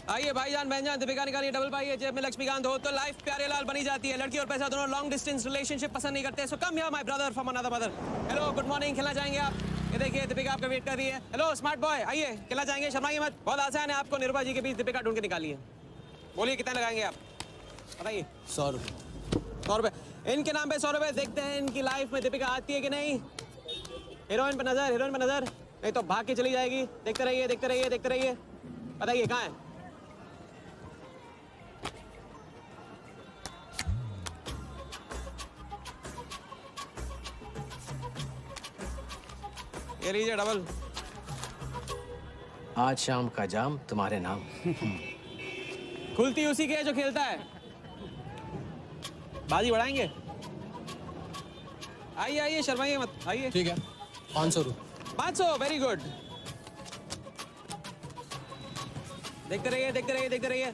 आइए भाईजान बहनजान, दीपिका निकालिए डबल पाई है, जेब में लक्ष्मीकांत हो तो लाइफ प्यारे लाल बनी जाती है। लड़की और पैसा दोनों लॉन्ग डिस्टेंस रिलेशनशिप पसंद नहीं करते। So come here my brother from another mother. Hello good morning, खेलना चाहेंगे आप? ये देखिए दीपिका आपका वेट कर रही है। हेलो स्मार्ट बॉय, आइए खेलना चाहेंगे? शर्माइए मत, बहुत आसान है। आपको निरुपा जी के बीच दीपिका ढूंढ के निकालिए। बोलिए कितना लगाएंगे आप, बताइए। 100 रुपये। 100 रुपये इनके नाम पे 100 रुपये। देखते हैं इनकी लाइफ में दीपिका आती है कि नहीं। हीरोइन पे नजर, हीरोइन पे नजर, नहीं तो भाग के चली जाएगी। देखते रहिए देखते रहिए देखते रहिए, बताइए कहाँ है? ये लीजिए डबल। आज शाम का जाम तुम्हारे नाम। खुलती उसी की है जो खेलता है। बाजी बढ़ाएंगे? आइए आइए, शर्माइए मत, आइए। ठीक है, 500 रुपये। 500, वेरी गुड। देखते रहिए देखते रहिए देखते रहिए,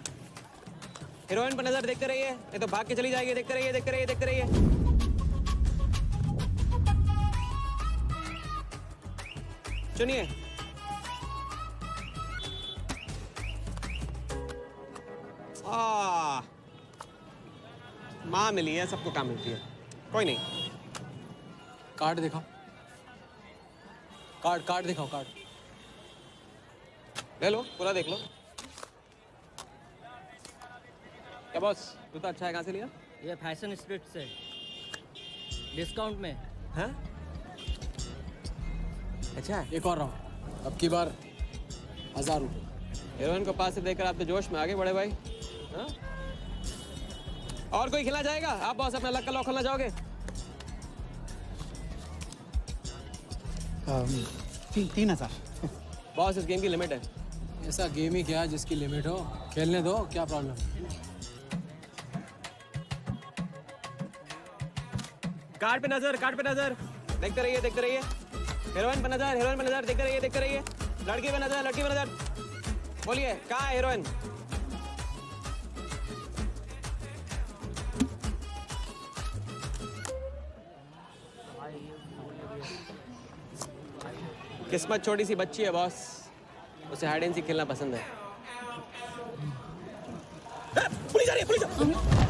हीरोइन पर नजर, देखते रहिए नहीं तो भाग के चली जाएगी। देखते रहिए देखते रहिए देखते रहिए। सुनिए, माँ मिली है, सबको काम मिलती है, कोई नहीं। कार्ड दिखाओ, कार्ड दिखाओ, कार्ड ले लो, पूरा देख लो। क्या बॉस, जूता अच्छा है, कहाँ से लिया? ये फैशन स्ट्रीट से डिस्काउंट में। हाँ अच्छा है। एक और राउंड, अब की बार 1000 रुपये। हीरोइन को पास से देखकर आप तो जोश में आगे बड़े भाई। हाँ? और कोई खिला जाएगा? आप बॉस अपना लक का लॉक खोलना चाहोगे? 3000। बॉस इस गेम की लिमिट है। ऐसा गेम ही क्या जिसकी लिमिट हो, खेलने दो, क्या प्रॉब्लम? कार्ड पे नजर, कार्ड पे नजर, देखते रहिए देखते रहिए। हीरोइन पे नजर, हीरोइन पे नजर, देखते रहिए देखते रहिए। लड़की पे नजर, लड़की पे नजर। बोलिए कहाँ है हीरोइन? किस्मत छोटी सी बच्ची है बॉस, उसे हाइड एंड सीक खेलना पसंद है। पुलिस आ रही है, पुलिस आ रही है।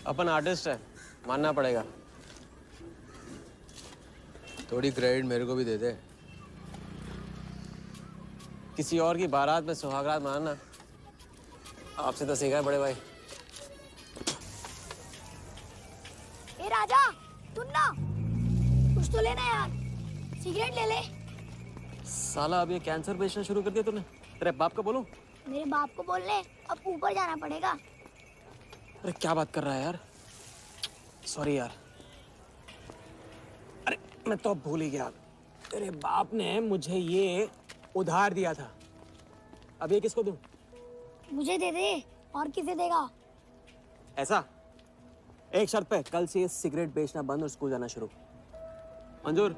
अपन आर्टिस्ट है, मानना पड़ेगा। थोड़ी क्रेडिट मेरे को भी दे दे। किसी और की बारात में सुहागरात मनाना आपसे तो सीखा है बड़े भाई। ए राजा, सुन ना, कुछ तो लेना यार, सिगरेट ले ले। साला अब ये कैंसर बेचना शुरू कर दिया तूने। तेरे बाप को बोलूं? मेरे बाप को बोल ले, अब ऊपर जाना पड़ेगा। अरे क्या बात कर रहा है यार, सॉरी यार। अरे मैं तो भूल ही गया, तेरे बाप ने मुझे ये उधार दिया था। अब ये किसको दूं? मुझे दे दे, और किसे देगा? ऐसा, एक शर्त पे, कल से ये सिगरेट बेचना बंद और स्कूल जाना शुरू। मंजूर?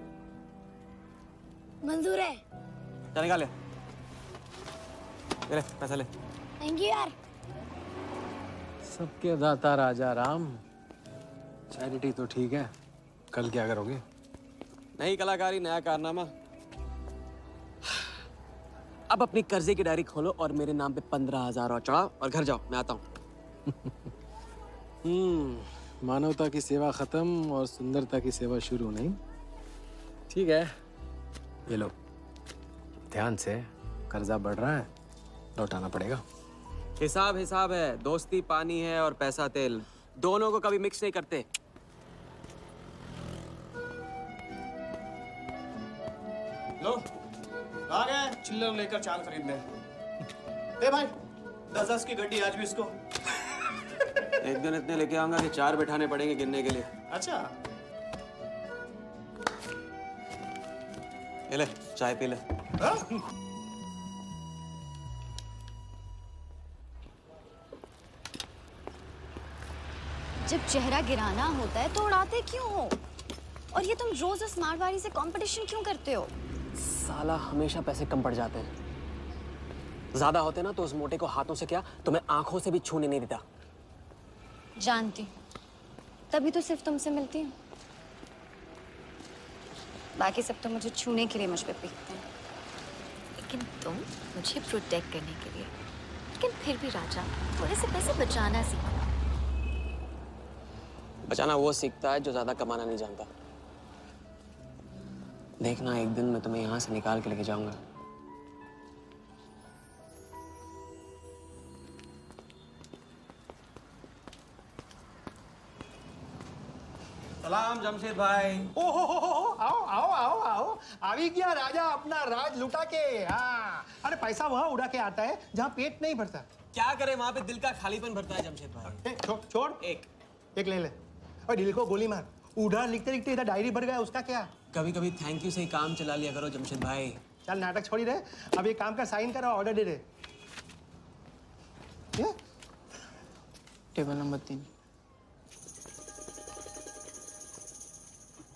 मंजूर है। चल निकाल ले, पैसा ले। थैंक यू यार। सबके दाता राजा राम। चैरिटी तो ठीक है, कल क्या करोगे? नई कलाकारी, नया कारनामा। अब अपनी कर्जे की डायरी खोलो और मेरे नाम पे 15,000 और चढ़ाओ और घर जाओ, मैं आता हूँ। मानवता की सेवा खत्म और सुंदरता की सेवा शुरू नहीं। ठीक है, ये लो, ध्यान से, कर्जा बढ़ रहा है, लौटाना पड़ेगा। हिसाब हिसाब है, दोस्ती पानी है और पैसा तेल, दोनों को कभी मिक्स नहीं करते। लो, आ गए चिल्लर लेकर चाल खरीदने। ए भाई, 10-10 की गड्डी आज भी इसको। एक दिन इतने लेके आऊंगा कि 4 बिठाने पड़ेंगे गिनने के लिए। अच्छा, ये ले, चाय पी ले। हाँ? जब चेहरा गिराना होता है तो उड़ाते क्यों हो? और ये तुम रोज उस मारवाड़ी से कंपटीशन क्यों करते हो? साला हमेशा पैसे कम पड़ जाते हैं। ज्यादा होते ना तो उस मोटे को हाथों से क्या तो मैं आंखों से भी छूने नहीं देता। जानती हूँ, तभी तो सिर्फ तुमसे मिलती हूँ। बाकी सब तो मुझे छूने के लिए मुझ पे पीटते हैं। लेकिन तुम मुझे प्रोटेक्ट करने के लिए। लेकिन फिर भी राजा, थोड़े से पैसे बचाना सीखो। बचाना वो सीखता है जो ज्यादा कमाना नहीं जानता। देखना एक दिन मैं तुम्हें यहाँ से निकाल के लेके जाऊंगा। सलाम जमशेद भाई। आओ आओ आओ आओ, अभी क्या राजा अपना राज लुटा के। हाँ, अरे पैसा वहाँ उड़ा के आता है जहाँ पेट नहीं भरता। क्या करे, वहां पे दिल का खालीपन भरता है जमशेद भाई। छोड़ एक ले ले। और दिल को गोली मार। उधर लिखते लिखते इधर डायरी भर गया, उसका क्या। कभी कभी थैंक यू से ही काम चला लिया करो जमशेद भाई। चल नाटक छोड़ी रहे, अब एक काम कर, साइन कर और ऑर्डर दे दे। Table number 3।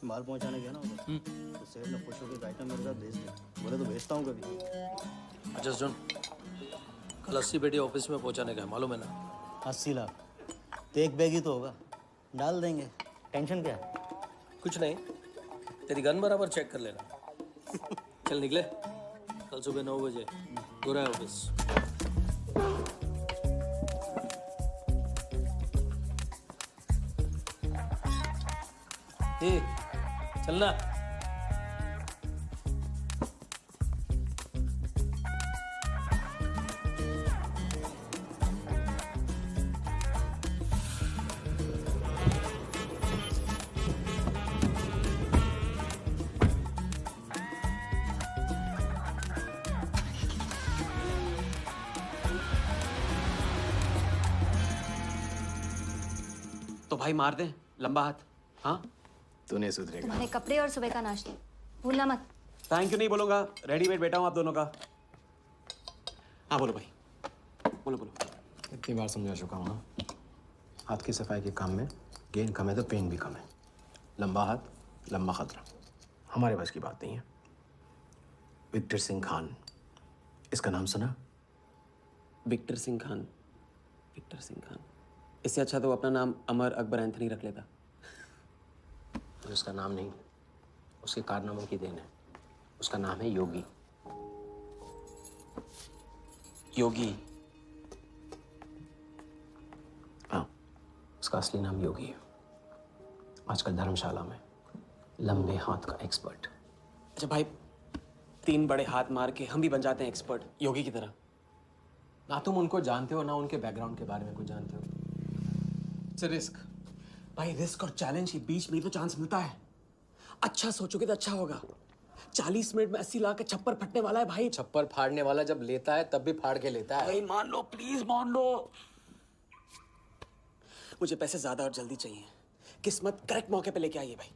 माल पहुंचाने गया ना उधर, तो सेठ ने खुश होकर आइटम मेरे साथ भेज दिया। बोले तो भेजता हूँ कभी। अच्छा सुन, कल 80 पेटी ऑफिस में पहुंचाने का है, मालूम है ना? 80 लाख तो एक बैग ही तो होगा, डाल देंगे। टेंशन क्या है? कुछ नहीं, तेरी गन बराबर चेक कर लेना। चल निकले, कल सुबह 9 बजे गोरा ऑफिस। चलना। तो भाई मार दे लंबा हाथ। हाँ तू नहीं सुधरेगा। तुम्हारे कपड़े और सुबह का नाश्ता भूलना मत। थैंक यू नहीं बोलूंगा, रेडीमेड बैठा हूँ आप दोनों का। हाँ बोलो भाई, बोलो बोलो। इतनी बार समझा चुका हूँ ना, हाथ की सफाई के काम में गेन कम है तो पेन भी कम है। लंबा हाथ लंबा खतरा, हमारे बस की बात नहीं है। विक्टर सिंह खान, इसका नाम सुना? Victor Singh Khan, Victor Singh Khan. इससे अच्छा तो अपना नाम अमर अकबर एंथनी रख लेता। तो उसका नाम नहीं, उसके कारनामों की देन है। उसका नाम है योगी। योगी? हाँ, उसका असली नाम योगी है। आजकल धर्मशाला में लंबे हाथ का एक्सपर्ट। अच्छा भाई, 3 बड़े हाथ मार के हम भी बन जाते हैं एक्सपर्ट योगी की तरह। ना तुम उनको जानते हो ना उनके बैकग्राउंड के बारे में कुछ जानते हो। It's a risk. भाई रिस्क और चैलेंज के बीच में ही तो चांस मिलता है। अच्छा सोचोगे तो अच्छा होगा। 40 मिनट में 80 लाख का छप्पर फटने वाला है भाई। छप्पर फाड़ने वाला जब लेता है तब भी फाड़ के लेता है। भाई मान लो, प्लीज मान लो। मुझे पैसे ज्यादा और जल्दी चाहिए। किस्मत करेक्ट मौके पे लेके आइए भाई।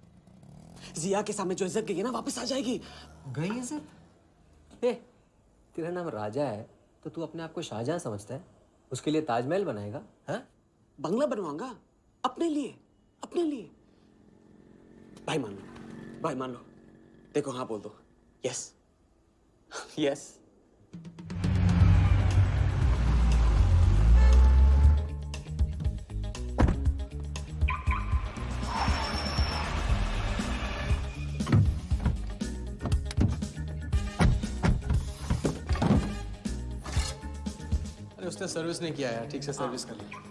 जिया के सामने जो इज्जत गई है ना, वापस आ जाएगी। गई इज्जत? तेरा नाम राजा है तो तू अपने आप को शाहजहां समझता है? उसके लिए ताजमहल बनाएगा? हाँ, बंगला बनवाऊंगा अपने लिए, अपने लिए। भाई मान लो, भाई मान लो। देखो हाँ बोल दो। Yes yes. अरे उसने सर्विस नहीं किया यार, ठीक से सर्विस कर ली।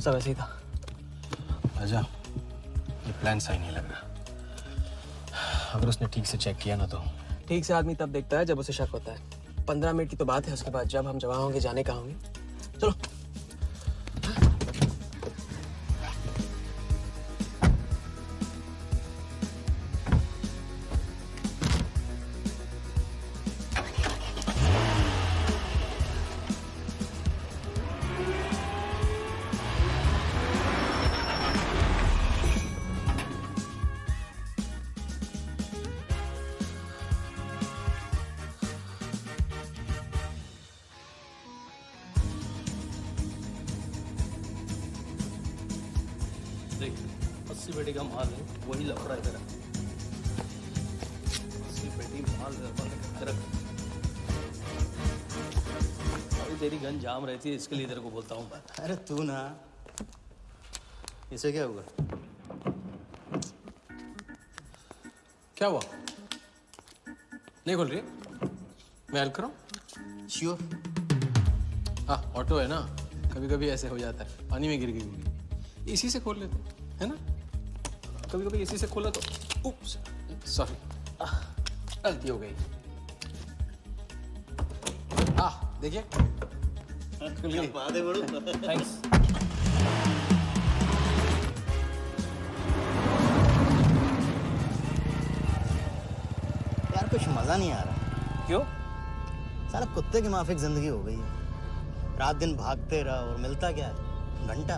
सब ऐसे ही था। राजा, ये प्लान सही नहीं लग रहा। अगर उसने ठीक से चेक किया ना तो। ठीक से आदमी तब देखता है जब उसे शक होता है। 15 मिनट की तो बात है, उसके बाद जब हम जवान होंगे जाने कहाँ होंगे। चलो। देख 80 पेटी का माल है, वही लफड़ा है तेरा। 80 पेटी माल तेरा। अभी तेरी गन जाम रहती है, इसके लिए तेरे को बोलता हूँ। अरे तू ना, इसे क्या हुआ? क्या हुआ? नहीं खोल रही? मैं हेल्प करूं? श्योर। हाँ, ऑटो है ना, कभी कभी ऐसे हो जाता है। पानी में गिर गई होगी, इसी से खोल लेते है ना। कभी कभी इसी से खोला तो उप्स, सॉरी, गलती हो गई। देखिए थैंक्स। यार कुछ मजा नहीं आ रहा। क्यों? साला कुत्ते की माफिक जिंदगी हो गई है। रात दिन भागते रहो और मिलता क्या है? घंटा।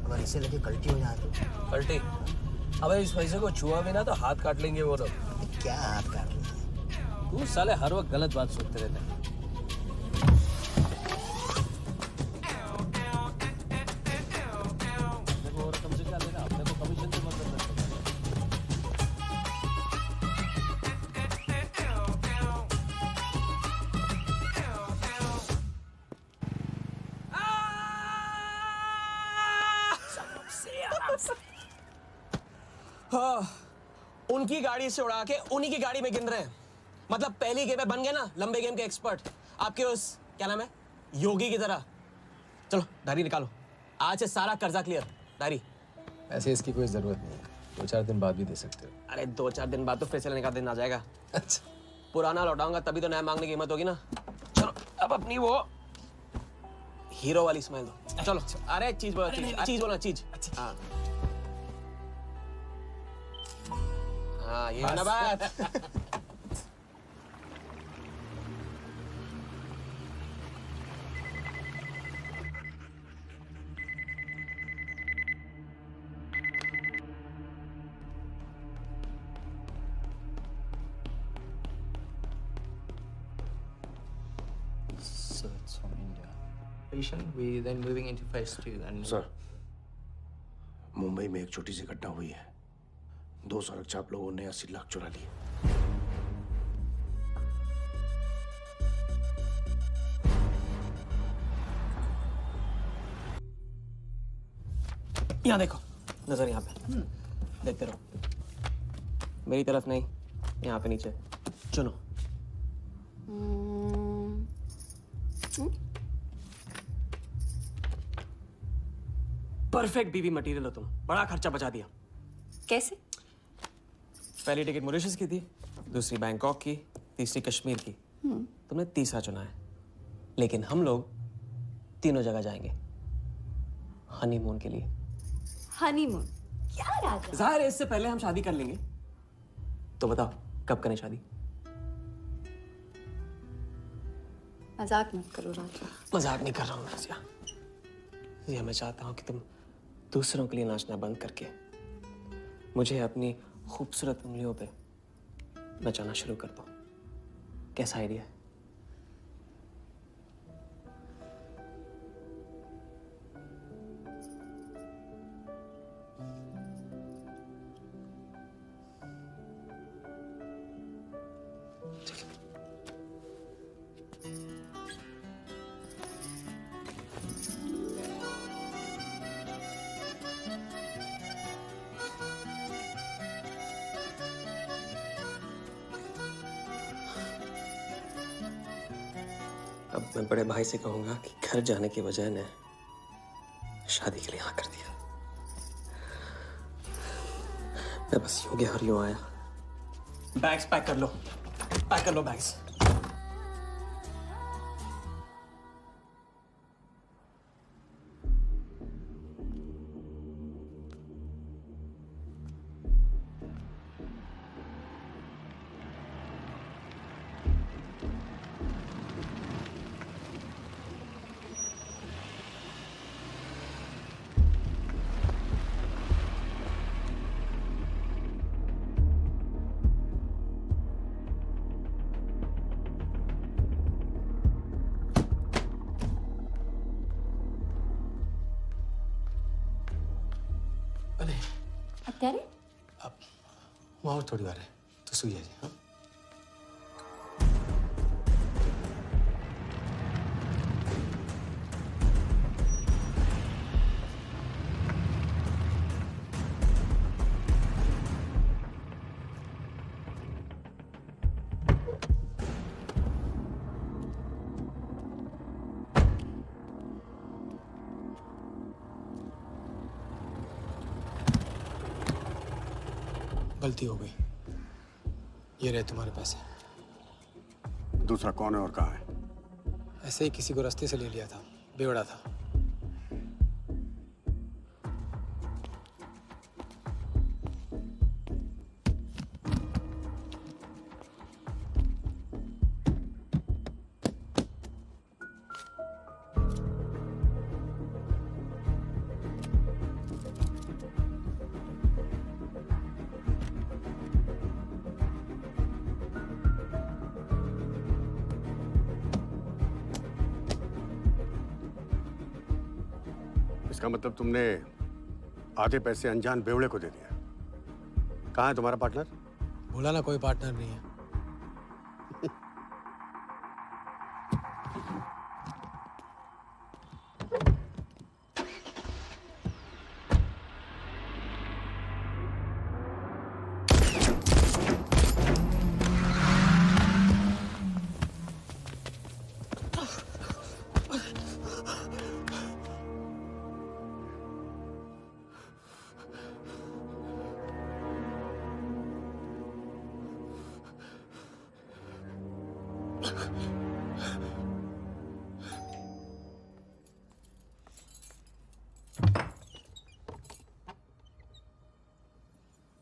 अगर इसे लेके कल्टी हो जाए तो? पलटी? अबे इस पैसे को छुआ भी ना तो हाथ काट लेंगे वो लोग। क्या हाथ काट लेंगे? तू साले हर वक्त गलत बात सोचते रहते हैं। देखो और कम से क्या लेना, अपने को कमीशन से मतलब रखना। हाँ, उनकी गाड़ी से उड़ा के उन्हीं की गाड़ी में गिन रहे हैं। मतलब पहली गेम में बन गए ना लंबे गेम के एक्सपर्ट। आपके उस क्या नाम है, योगी की तरह। चलो डायरी निकालो, आज से सारा कर्जा क्लियर। डायरी। ऐसे इसकी कोई जरूरत नहीं है, 2-4 दिन बाद भी दे सकते हो। अरे 2-4 दिन बाद तो फैसले लेने का दिन आ जाएगा। अच्छा, पुराना लौटाऊंगा तभी तो नया मांगने की हिम्मत होगी ना। चलो अब अपनी वो हीरो वाली स्माइल दो। चलो। अरे चीज बोलो, चीज बोलो, चीज। हाँ हाँ, ये है ना बात। So it's from India. We then moving into phase 2 and sir, Mumbai में एक छोटी सी घटना हुई है। 2 सड़क चाप लोगों ने 80 लाख चुरा लिए। यहाँ देखो, नजर यहाँ पे। देखते रहो। मेरी तरफ नहीं, यहाँ पे नीचे। चुनो। परफेक्ट बीवी मटेरियल हो तुम। बड़ा खर्चा बचा दिया। कैसे? पहली टिकट मॉरिशस की थी, दूसरी बैंकॉक की, तीसरी कश्मीर की। तुमने तीसरा चुना है। लेकिन हम लोग तीनों जगह जाएंगे हनीमून के लिए। हनीमून? क्या राजा? जाहिर है इससे पहले हम शादी कर लेंगे। तो बताओ कब करें शादी? मजाक मत करो राजा। मजाक नहीं कर रहा हूँ नाज़िया। ये मैं चाहता हूँ कि तुम दूसरों के लिए नाचना बंद करके मुझे अपनी खूबसूरत उंगलियों पे नचाना शुरू कर दो। कैसा आइडिया है? अब मैं बड़े भाई से कहूंगा कि घर जाने की बजाय ने शादी के लिए हाँ कर दिया। मैं बस यूं गया और यूं आया। बैग्स पैक कर लो, पैक कर लो बैग्स। हत्यारे? अब वहाँ और थोड़ी बार है तो सुई जा जी। हाँ गलती हो गई। ये रहे तुम्हारे पैसे। दूसरा कौन है और कहाँ है? ऐसे ही किसी को रास्ते से ले लिया था, बेवड़ा था। इसका मतलब तुमने आधे पैसे अनजान बेवड़े को दे दिया। कहाँ है तुम्हारा पार्टनर? बोला ना कोई पार्टनर नहीं है।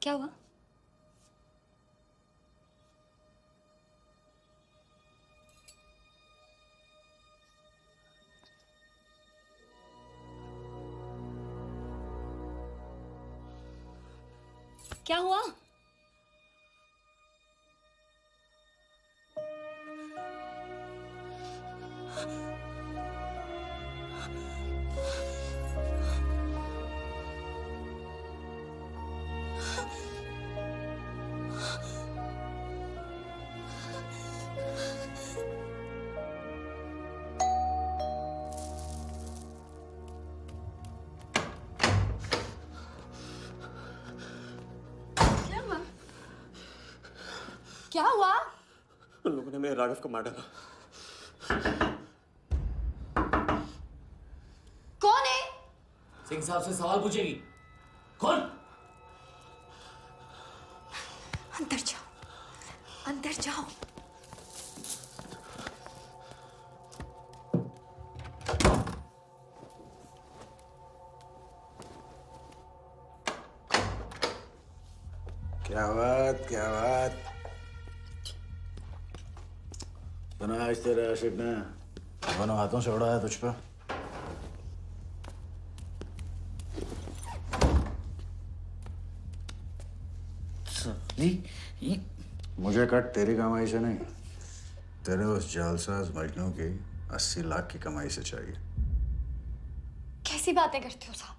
क्या हुआ? क्या हुआ? क्या हुआ? उन लोगों ने मेरे राघव को मार डाला। कौन है? सिंह साहब से सवाल पूछेगी। कौन? अंदर जाओ, अंदर जाओ। क्या बात, क्या बात। बना आज तेरे आशिक ने दोनों हाथों से उड़ाया तुझ पे। मुझे कट तेरी कमाई से नहीं, तेरे उस जालसाज मजनू की 80 लाख की कमाई से चाहिए। कैसी बातें करते हो साहब?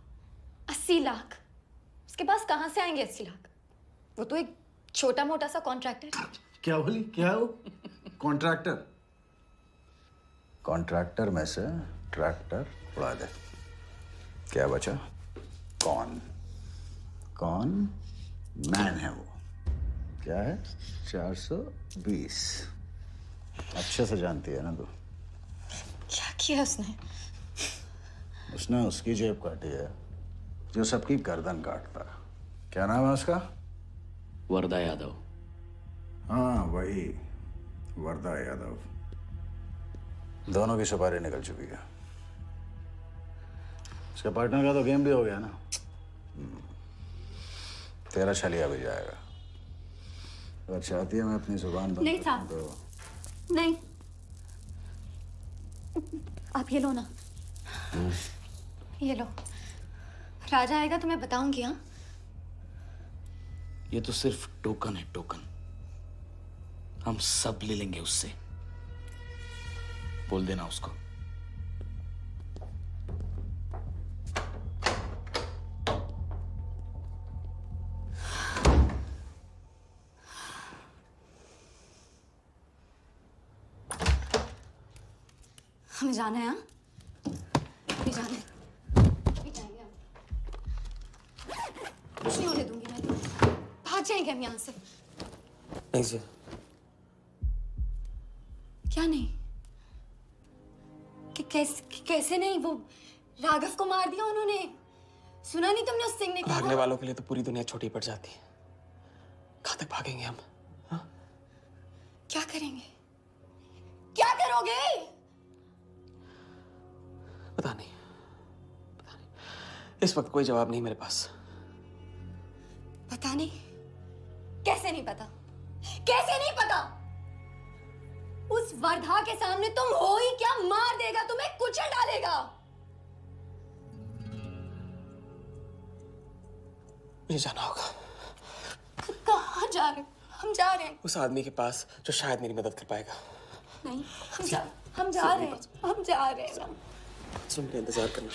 80 लाख? उसके पास कहाँ से आएंगे 80 लाख? वो तो एक छोटा मोटा सा कॉन्ट्रैक्टर है। क्या बोली? क्या हो? कॉन्ट्रैक्टर? कॉन्ट्रैक्टर में से ट्रैक्टर उड़ा दे। क्या बचा? कौन? कौन मैन है वो? क्या है? 420। अच्छे से जानती है ना तू? क्या किया उसने? उसने उसकी जेब काटी है जो सबकी गर्दन काटता। क्या नाम है उसका? वरदा यादव। हाँ वही वर्दा यादव। दोनों की सुपारी निकल चुकी है। उसके पार्टनर का तो गेम भी हो गया ना। तेरा छलिया भी जाएगा। अगर चाहती है मैं अपनी जुबान बंद नहीं रखूं साहब। तो नहीं, आप ये लो ना, ये लो। राजा आएगा तो मैं बताऊंगी। हाँ, ये तो सिर्फ टोकन है, टोकन। हम सब ले लेंगे उससे। बोल देना उसको। हमें जाना है। हाँ, अभी जाना है, अभी जाएंगे हम। कुछ नहीं होने दूंगी मैं तुम्हें। भाग जाएंगे हम यहाँ से। नहीं सर। क्या नहीं? कैसे नहीं? वो राघव को मार दिया उन्होंने। सुना नहीं तुमने उस सिंह ने? भागने वालों के लिए तो पूरी दुनिया छोटी पड़ जाती है। कहाँ तक भागेंगे हम? हाँ? क्या करेंगे? क्या करोगे? पता नहीं, इस वक्त कोई जवाब नहीं मेरे पास। पता नहीं? कैसे नहीं पता? कैसे नहीं पता? उस वर्धा के सामने तुम हो ही क्या? मार देगा तुम्हें, कुचल डालेगा। मुझे जाना होगा। कहाँ जा रहे? हम जा रहे हैं। उस आदमी के पास जो शायद मेरी मदद कर पाएगा। नहीं, हम जा रहे हैं। हम जा रहे हैं। सुन के इंतजार करना,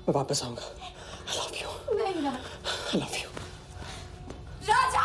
मैं वापस आऊंगा। I love you. नहीं ना। I love you. राजा!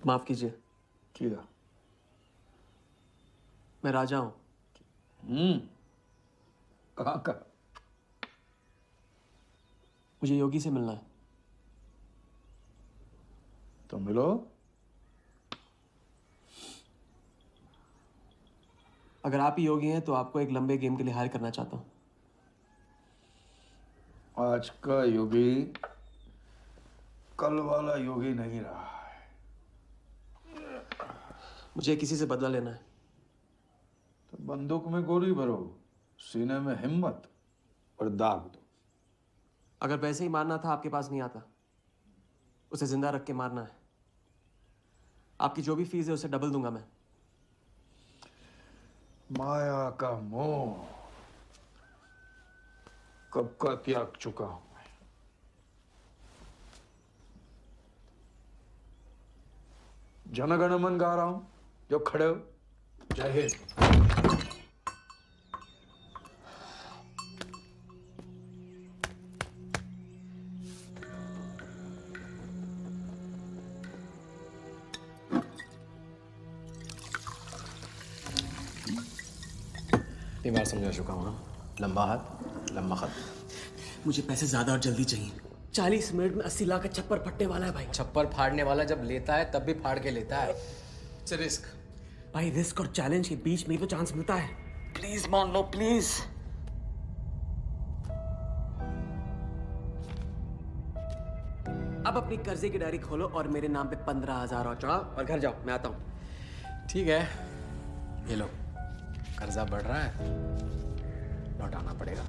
माफ कीजिए। किया। मैं राजा हूं। कहाँ का? मुझे योगी से मिलना है। तो मिलो। अगर आप ही योगी हैं तो आपको एक लंबे गेम के लिए हायर करना चाहता हूं। आज का योगी कल वाला योगी नहीं रहा है। मुझे किसी से बदला लेना है। तो बंदूक में गोली भरो, सीने में हिम्मत और दाग दो। अगर वैसे ही मारना था आपके पास नहीं आता, उसे जिंदा रख के मारना है। आपकी जो भी फीस है उसे डबल दूंगा मैं। माया का मोह कब का त्याग चुका हूं मैं। जनगण मन गा रहा हूं, जो खड़े हो। जय हिंद। तीन बार समझा चुका हूँ ना। लंबा हाथ, लंबा खत। मुझे पैसे ज्यादा और जल्दी चाहिए। 40 मिनट में 80 लाख का छप्पर फटने वाला है भाई। छप्पर फाड़ने वाला जब लेता है तब भी फाड़ के लेता है। It's a risk. भाई रिस्क और चैलेंज के बीच में ही तो चांस मिलता है। प्लीज मान लो, प्लीज। अब अपनी कर्जे की डायरी खोलो और मेरे नाम पे 15,000 और चढ़ाओ और घर जाओ। मैं आता हूँ। ठीक है, ये लो। कर्जा बढ़ रहा है, लौटाना पड़ेगा।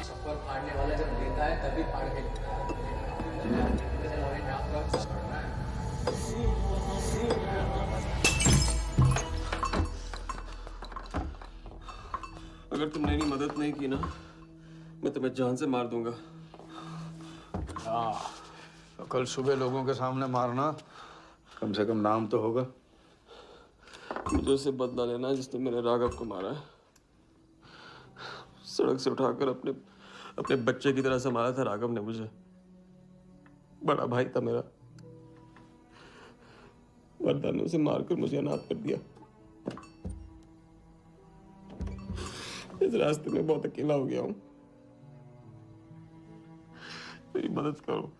छप्पर फाड़ने वाला जब लेता है तभी फाड़ के लेता है। अगर तुमने मेरी मदद नहीं की ना, मैं तुम्हें जान से मार दूंगा। हाँ, तो कल सुबह लोगों के सामने मारना, कम से कम नाम तो होगा। मुझे उससे बदला लेना है जिसने मेरे राघव को मारा है। सड़क से उठाकर अपने बच्चे की तरह संभाला था राघव ने मुझे। बड़ा भाई था मेरा। वरदान ने उसे मारकर मुझे अनाथ कर दिया। इस रास्ते में बहुत अकेला हो गया हूं। मेरी मदद करो,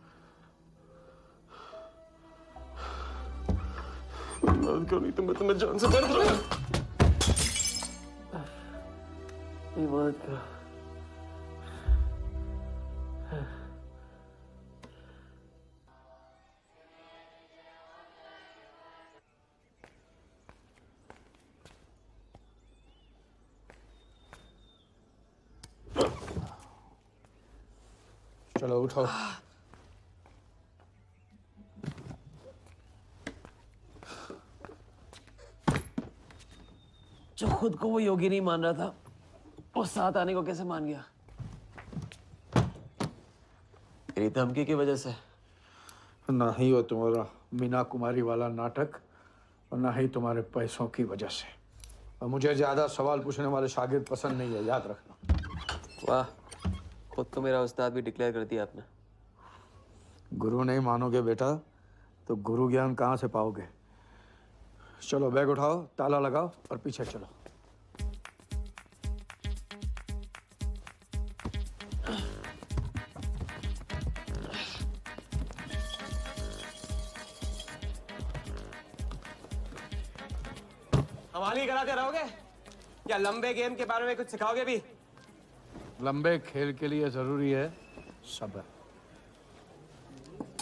मेरी मदद करो, नहीं तो मैं तुम्हें जान से मार दूंगा। मेरी मदद करो। चलो उठो। जो खुद को वो योगी नहीं मान रहा था, वो साथ आने को कैसे मान गया? मेरी धमकी की वजह से। ना ही वो तुम्हारा मीना कुमारी वाला नाटक और ना ही तुम्हारे पैसों की वजह से। और मुझे ज्यादा सवाल पूछने वाले शागिर्द पसंद नहीं है, याद रखना। वाह, खुद को मेरा उस्ताद भी डिक्लेयर कर दिया आपने। गुरु नहीं मानोगे बेटा तो गुरु ज्ञान कहाँ से पाओगे। चलो बैग उठाओ, ताला लगाओ और पीछे चलो। हमारी कराते रहोगे या लंबे गेम के बारे में कुछ सिखाओगे भी? लंबे खेल के लिए जरूरी है सब्र।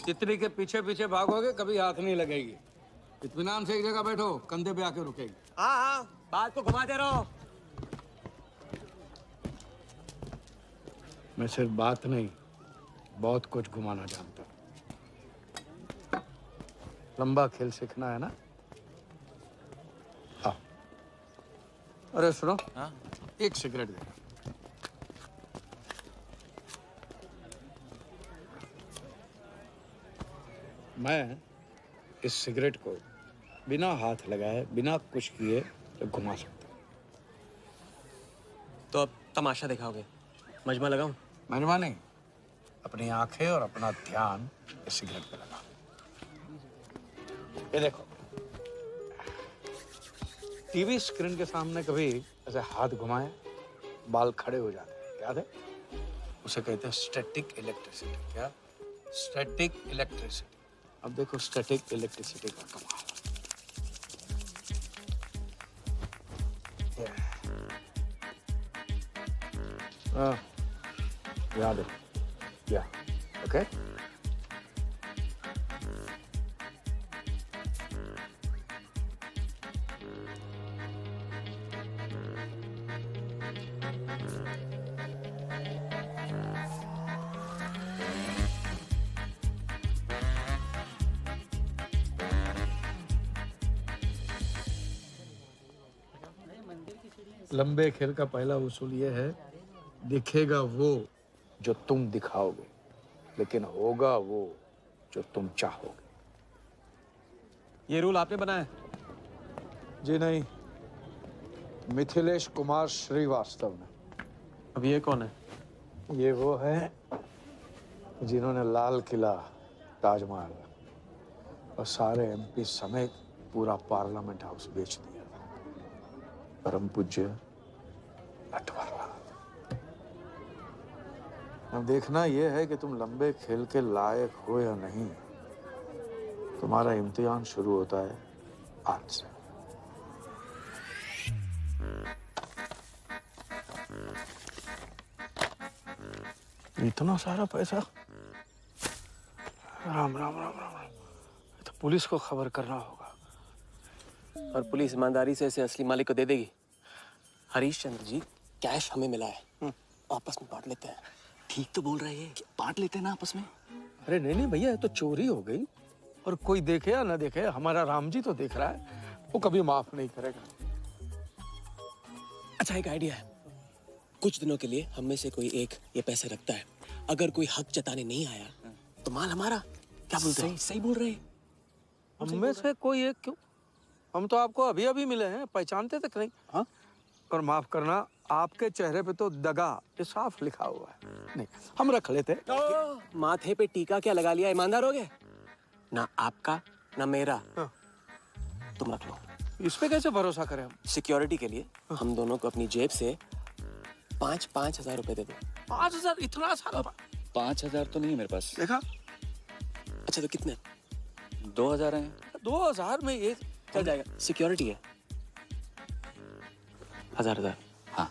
तितली के पीछे पीछे भागोगे कभी हाथ नहीं लगेगी। इत्मीनान से एक जगह बैठो, कंधे पे आके रुकेगी। हाँ हाँ, बात को घुमाते रहो। मैं सिर्फ बात नहीं, बहुत कुछ घुमाना जानता हूँ। लंबा खेल सीखना है ना? आओ। अरे सुनो, हाँ? एक सिगरेट दे। मैं इस सिगरेट को बिना हाथ लगाए, बिना कुछ किए तो घुमा सकता हूँ। तो अब तमाशा दिखाओगे? मजमा लगाऊं? मजमा नहीं, अपनी आंखें और अपना ध्यान इस सिगरेट पे लगा। ये देखो, टीवी स्क्रीन के सामने कभी ऐसे हाथ घुमाए बाल खड़े हो जाते हैं, याद है? उसे कहते हैं स्टैटिक इलेक्ट्रिसिटी। क्या? Static electricity. अब देखो स्टैटिक इलेक्ट्रिसिटी का कमाल। याद है? या ओके। लंबे खेल का पहला उसूल ये है, दिखेगा वो जो तुम दिखाओगे, लेकिन होगा वो जो तुम चाहोगे। ये रूल आपने बनाया? जी नहीं, मिथिलेश कुमार श्रीवास्तव ने। अब ये कौन है? ये वो है जिन्होंने लाल किला, ताजमहल और सारे एमपी समेत पूरा पार्लियामेंट हाउस बेच दिया था। परम पूज्य नटवरलाल। अब देखना यह है कि तुम लंबे खेल के लायक हो या नहीं। तुम्हारा इम्तिहान शुरू होता है आज से। इतना सारा पैसा? राम राम राम राम राम। तो पुलिस को खबर करना होगा। और पुलिस ईमानदारी से इसे असली मालिक को दे देगी। हरीश चंद्र जी, कैश हमें मिला है, आपस में बांट लेते हैं। ठीक तो बोल रहे हैं, बांट लेते हैं ना आपस में। अरे नहीं नहीं भैया, ये तो चोरी हो गई। और कोई देखे या ना देखे, हमारा राम जी तो देख रहा है, वो कभी माफ नहीं करेगा। अच्छा, एक आइडिया है। कुछ दिनों के लिए हम में से कोई एक ये पैसे रखता है, अगर कोई हक जताने नहीं आया तो माल हमारा। क्या बोलते हैं? सही बोल रहे हैं। हम में से कोई एक क्यों? हम तो आपको अभी अभी मिले हैं, पहचानते तक नहीं। हाँ, और माफ करना, आपके चेहरे पे तो दगा ये साफ लिखा हुआ है। नहीं, हम रख लेते। माथे पे टीका क्या लगा लिया, ईमानदार हो गए? ना आपका ना मेरा। तुम रख लो। इस पे कैसे भरोसा करें हम? सिक्योरिटी के लिए हम दोनों को अपनी जेब से 5,000 रुपए दे दो। 5,000? इतना सारा? 5,000 तो नहीं है मेरे पास। देखा? अच्छा तो कितने? 2,000 हैं। 2,000 में ये चल जाएगा। सिक्योरिटी है 1,000। हाँ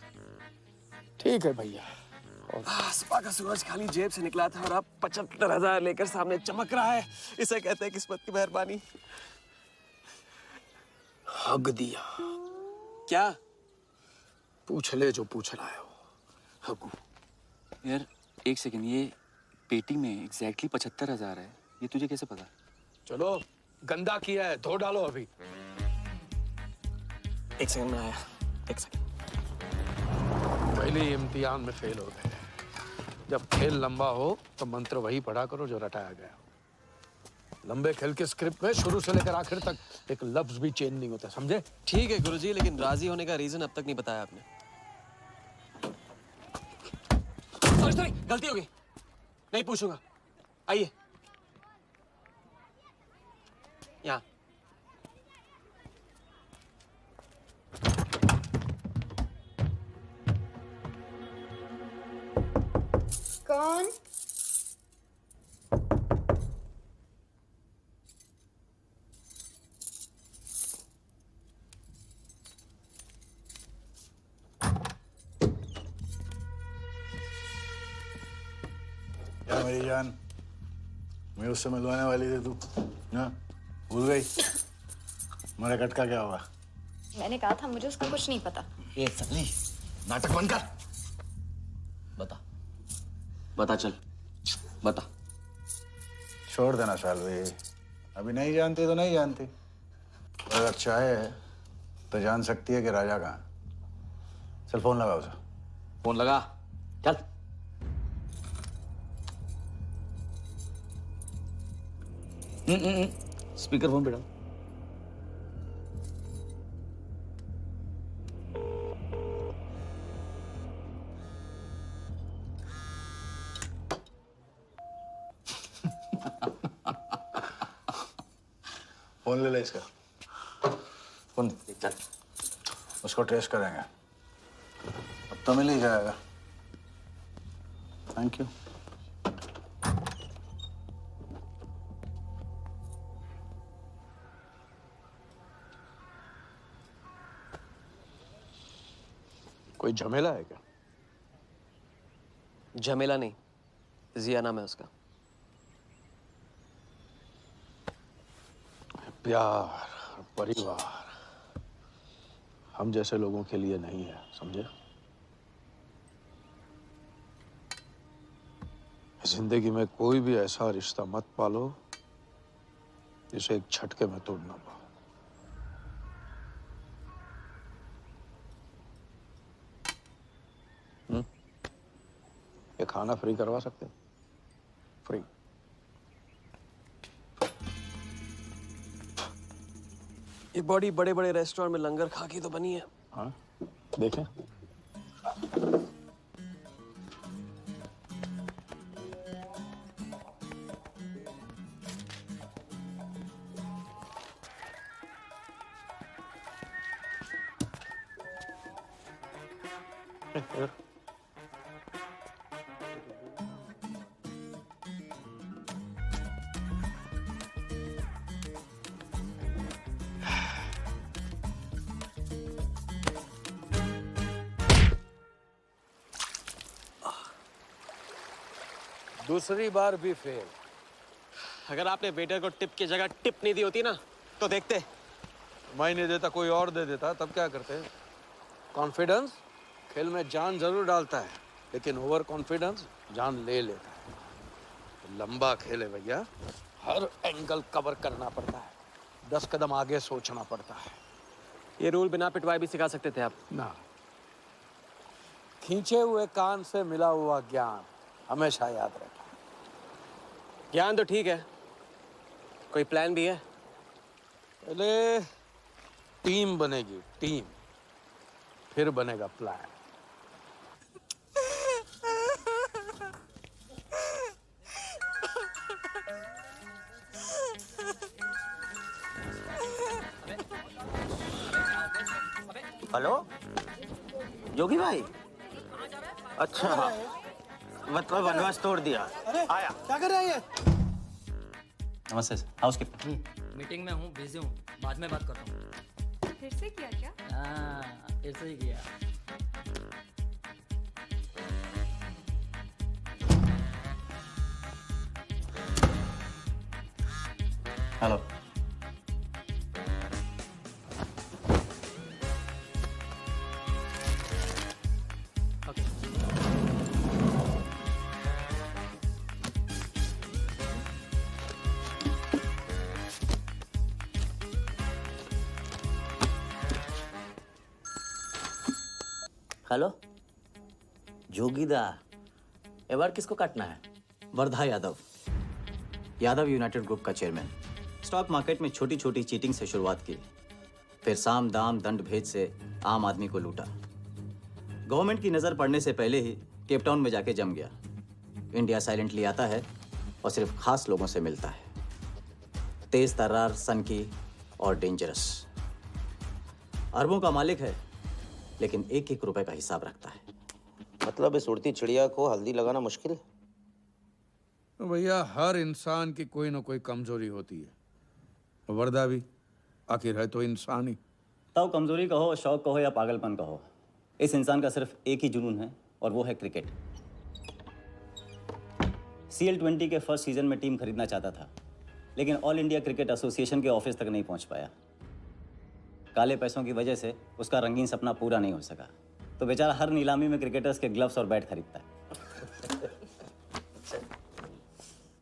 ठीक है भैया। सुबह का सूरज खाली जेब से निकला था और अब 75,000 लेकर सामने चमक रहा है। इसे कहते हैं किस्मत की मेहरबानी। हग दिया। क्या? पूछ ले जो पूछ रहा है वो। हगू। यार एक सेकंड, ये पेटी में एग्जैक्टली 75,000 है, ये तुझे कैसे पता? चलो, गंदा किया है, धो डालो अभी। एक सेकंड में आया। एक सेकंड। पहले इम्तिहान में फेल हो गए। जब खेल लंबा हो तो मंत्र वही पढ़ा करो जो रटाया गया। लंबे खेल के स्क्रिप्ट में शुरू से लेकर आखिर तक एक लफ्ज भी चेंज नहीं होता, समझे? ठीक है गुरुजी, लेकिन राजी होने का रीजन अब तक नहीं बताया आपने। सॉरी, गलती हो गई, नहीं पूछूंगा। आइए यहाँ। कौन? क्या मेरी जान, मैं उससे मिलवाने वाली थी, तू ना भूल गई? हमारे कट का क्या हुआ? मैंने कहा था मुझे उसका कुछ नहीं पता। ये सली, नाटक बंद कर। बता, बता चल, बता। छोड़ देना सालवी, अभी नहीं जानती तो नहीं जानती। अगर चाहे तो जान सकती है कि राजा कहाँ। चल फोन लगा उसे। फोन लगा, चल। स्पीकर फोन पे डाल। फोन ले ले इसका। फोन चल, उसको ट्रेस करेंगे, अब तो मिल ही जाएगा। Thank you. कोई झमेला है क्या? झमेला नहीं, जिया नाम है उसका। प्यार, परिवार हम जैसे लोगों के लिए नहीं है, समझे? जिंदगी में कोई भी ऐसा रिश्ता मत पालो जिसे एक झटके में तोड़ ना पाओ। ये खाना फ्री करवा सकते हैं? फ्री। ये बॉडी बड़े बड़े रेस्टोरेंट में लंगर खा के तो बनी है। हाँ, देखें। दूसरी बार भी फेल। अगर आपने वेटर को टिप की जगह टिप नहीं दी होती ना तो देखते। मैं नहीं देता, कोई और दे देता, तब क्या करते? कॉन्फिडेंस खेल में जान जरूर डालता है, लेकिन ओवर कॉन्फिडेंस जान ले लेता है। लंबा खेल है भैया, हर एंगल कवर करना पड़ता है, 10 कदम आगे सोचना पड़ता है। ये रूल बिना पिटवाए भी सिखा सकते थे आप। ना, खींचे हुए कान से मिला हुआ ज्ञान हमेशा याद रखें। ज्ञान तो ठीक है, कोई प्लान भी है? पहले टीम बनेगी, टीम, फिर बनेगा प्लान। हेलो योगी भाई, अच्छा मतलब वनवास तोड़ दिया। आया क्या कर रहा है ये? नमस्ते सर, हाउसकीपर। मीटिंग में हूँ, बिजी हूँ, बाद में बात करता हूँ। फिर से किया क्या? हाँ, फिर से ही किया। हेलो हेलो जोगीदा, एबार किसको काटना है? वर्धा यादव, यादव यूनाइटेड ग्रुप का चेयरमैन। स्टॉक मार्केट में छोटी छोटी चीटिंग से शुरुआत की, फिर साम दाम दंड भेद से आम आदमी को लूटा। गवर्नमेंट की नज़र पड़ने से पहले ही केप टाउन में जाके जम गया। इंडिया साइलेंटली आता है और सिर्फ खास लोगों से मिलता है। तेज तर्रार, सनकी और डेंजरस। अरबों का मालिक है, लेकिन एक एक रुपए का हिसाब रखता है। मतलब इस उड़ती चिड़िया को हल्दी लगाना मुश्किल है? तो भैया हर इंसान की कोई ना कोई कमजोरी होती है। वर्दा भी आखिर है तो इंसान ही। तब कमजोरी कहो, शौक कहो या पागलपन कहो, इस इंसान का सिर्फ एक ही जुनून है और वो है क्रिकेट। CL20 के फर्स्ट सीजन में टीम खरीदना चाहता था, लेकिन ऑल इंडिया क्रिकेट एसोसिएशन के ऑफिस तक नहीं पहुंच पाया। काले पैसों की वजह से उसका रंगीन सपना पूरा नहीं हो सका, तो बेचारा हर नीलामी में क्रिकेटर्स के ग्लव्स और बैट खरीदता है।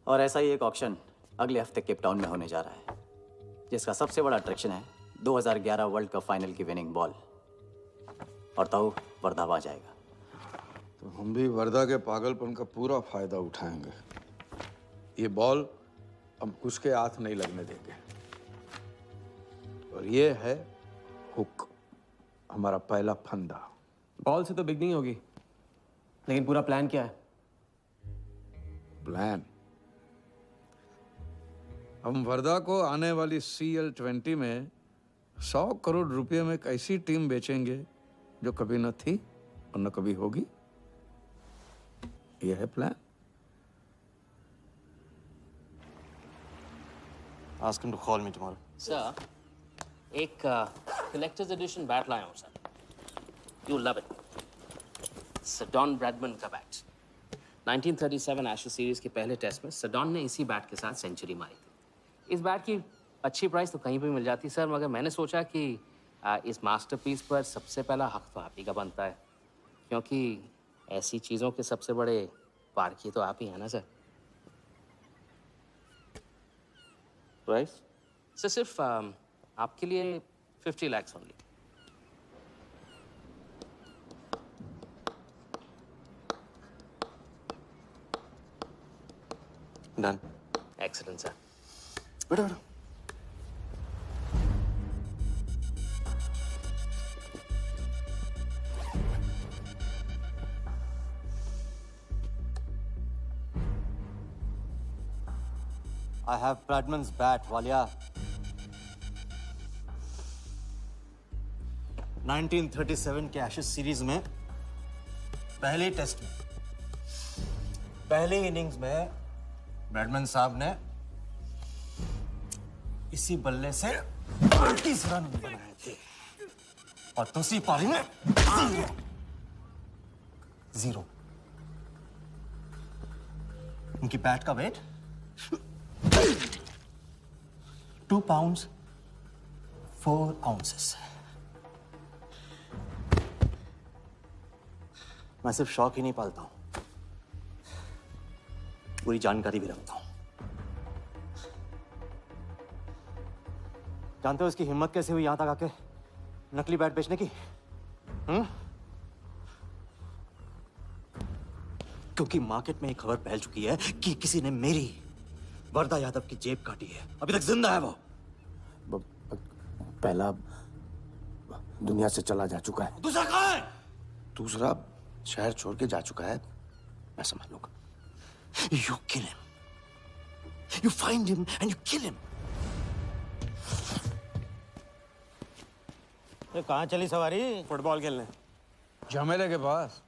और ऐसा ही एक ऑक्शन अगले हफ्ते केप टाउन में होने जा रहा है, जिसका सबसे बड़ा अट्रैक्शन है 2011 वर्ल्ड कप फाइनल की विनिंग बॉल। और तो वर्धा आ जाएगा। तो हम भी वर्दा के पागलपन का पूरा फायदा उठाएंगे। ये बॉल हम उसके हाथ नहीं लगने देंगे। और ये है हुक, हमारा पहला फंदा। बॉल से तो बिग नहीं होगी, लेकिन पूरा प्लान क्या है? प्लान, हम वर्धा को आने वाली CL20 में 100 करोड़ रुपए में एक ऐसी टीम बेचेंगे जो कभी न थी और न कभी होगी। यह है plan. Ask him to call me tomorrow. Sir, एक कलेक्टर्स एडिशन बैट लाया हूँ sir. You love it. Sir Don Bradman का बैट। 1937 एशेज सीरीज के पहले टेस्ट में सडॉन ने इसी बैट के साथ सेंचुरी मारी थी। इस बैट की अच्छी प्राइस तो कहीं भी मिल जाती सर, मगर मैंने सोचा कि इस मास्टरपीस पर सबसे पहला हक तो आप ही का बनता है, क्योंकि ऐसी चीज़ों के सबसे बड़े पारखी तो आप ही हैं ना सर। प्राइस? सर सिर्फ आपके लिए 50 lakhs only. Done. Excellent sir. बैठो बैठो। I have Bradman's bat, Walia. 1937 के एशेज सीरीज में पहले टेस्ट में पहली इनिंग्स में ब्रैडमन साहब ने इसी बल्ले से 30 रन बनाए थे और दूसरी पारी में 0। उनकी बैट का वेट 2 pounds 4 ounces। मैं सिर्फ शौक ही नहीं पालता हूं, पूरी जानकारी भी रखता हूं। जानते हो इसकी हिम्मत कैसे हुई यहां तक आके नकली बैट बेचने की? क्योंकि मार्केट में एक खबर फैल चुकी है कि किसी ने मेरी वरदा यादव की जेब काटी है। अभी तक जिंदा है वो। पहला दुनिया से चला जा चुका है, दूसरा कहाँ है? दूसरा शहर छोड़ के जा चुका है, मैं समझ लूंगा। You kill him. You find him and you kill him. कहाँ चली सवारी? फुटबॉल खेलने। झमेले के पास।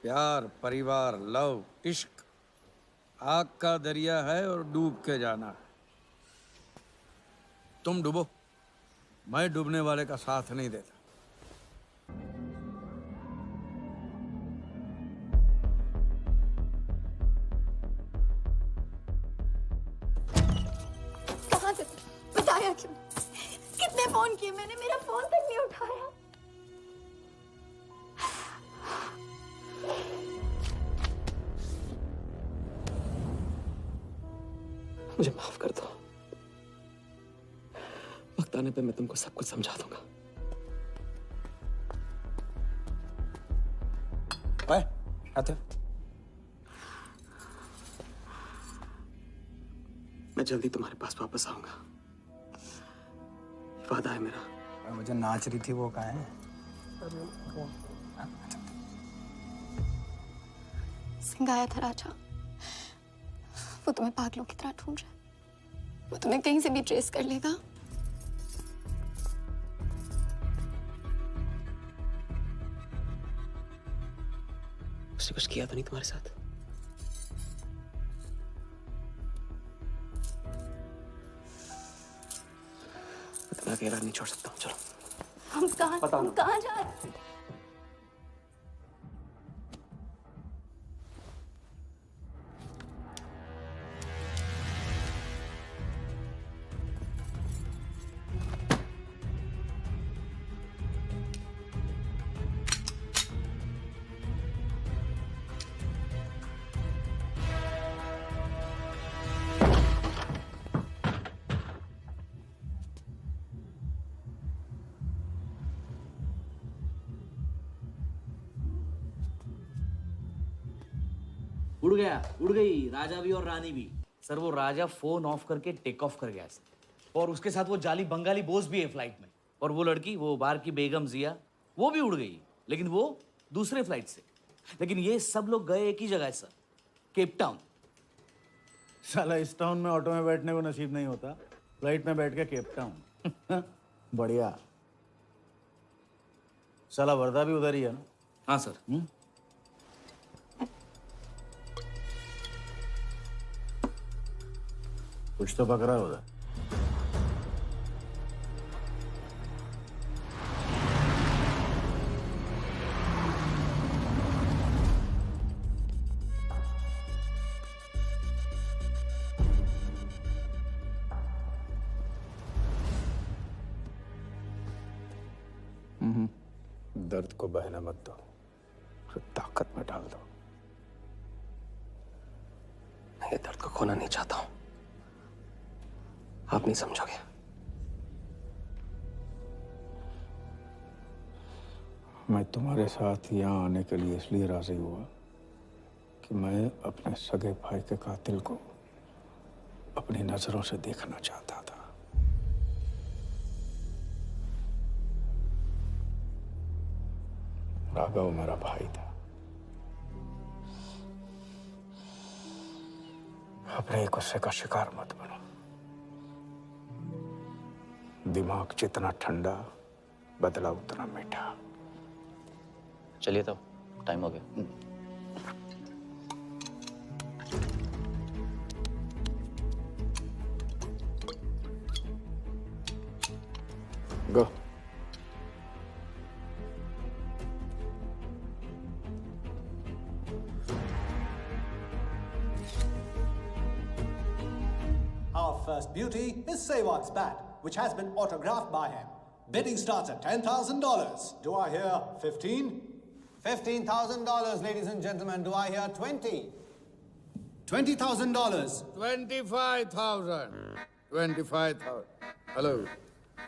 प्यार, परिवार, लव, इश्क आग का दरिया है और डूब के जाना है। तुम डूबो, मैं डूबने वाले का साथ नहीं देता। कहाँ से बताया क्यों? कितने फोन किए मैंने, मेरा फोन तक नहीं उठाया। मुझे माफ कर दो। वक्त आने पे मैं तुमको सब कुछ समझा दूंगा। ओए, आते। मैं जल्दी तुम्हारे पास वापस आऊंगा, वादा है मेरा। मुझे नाच रही थी वो कहाँ है? सिंह आया था राजा, वो तुम्हें पागलों की तरह ढूंढ रहा है। वो तुम्हें कहीं से भी ट्रेस कर लेगा। उसने कुछ किया तो नहीं तुम्हारे साथ? इतना गहरा नहीं छोड़ सकता हूँ। चलो हम कहाँ जा रहे हैं? उड़ गई राजा भी और रानी भी। सर वो राजा फोन ऑफ करके टेक ऑफ कर गया सर, और उसके साथ वो जाली बंगाली बोस भी है फ्लाइट में। और वो लड़की, वो बार की बेगम जिया, वो भी उड़ गई, लेकिन वो दूसरे फ्लाइट से। लेकिन ये सब लोग गए एक ही जगह है सर, केप टाउन। साला इस टाउन में ऑटो में बैठने को नसीब नहीं होता, फ्लाइट में बैठ के केप टाउन। बढ़िया। साला वर्दा भी उधर ही है ना? हाँ सर। कुछ तो पकड़ा है उधर। दर्द को बहने मत दो, उसे ताकत में डाल दो। मैं ये दर्द को खोना नहीं चाहता हूं, आप नहीं समझोगे। मैं तुम्हारे साथ यहाँ आने के लिए इसलिए राजी हुआ कि मैं अपने सगे भाई के कातिल को अपनी नजरों से देखना चाहता था। राघव मेरा भाई था। अपने गुस्से का शिकार मत बनो। दिमाग जितना ठंडा, बदला उतना मीठा। चलिए तो टाइम हो गया। गो। Our first beauty is Sehwag's bat, which has been autographed by him. Bidding starts at $10,000. Do I hear 15? $15,000, ladies and gentlemen. Do I hear 20? $20,000. 25,000. 25,000. Hello,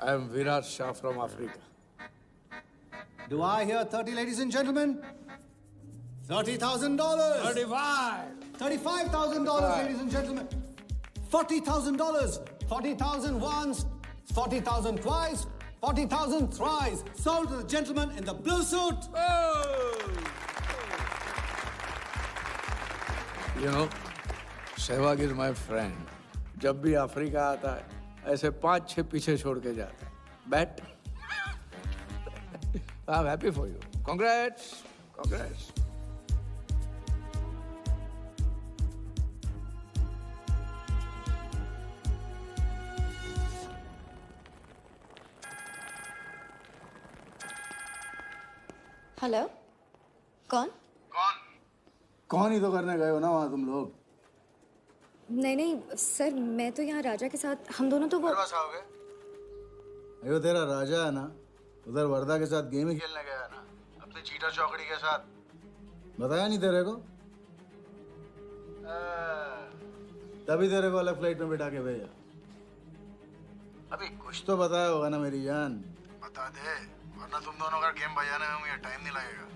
I am Virat Shah from Africa. Do I hear 30, ladies and gentlemen? $30,000. 35. $35,000, ladies and gentlemen. $40,000. 40,000 once, 40,000 twice, 40,000 thrice. Sold to the gentleman in the blue suit. You know, Sehwag is my friend. जब भी Africa आता है, ऐसे 5-6 पीछे छोड़ के जाता है. Bet. I'm happy for you. Congrats. Congrats. Hello कौन? कौन ही तो करने गए हो ना वहाँ तुम लोग? नहीं नहीं सर, मैं तो यहाँ राजा के साथ, हम दोनों तो वो अयो तेरा राजा है ना, उधर वर्दा के साथ गेम ही खेलने गया है ना, अपने चीटा चौकड़ी के साथ. बताया नहीं तेरे को? तभी तेरे को अलग फ्लाइट में बिठा के भेजा. अभी कुछ तो बताया होगा ना मेरी जान. बता दे, वरना तुम दोनों का गेम बजाने में मुझे टाइम नहीं लगेगा.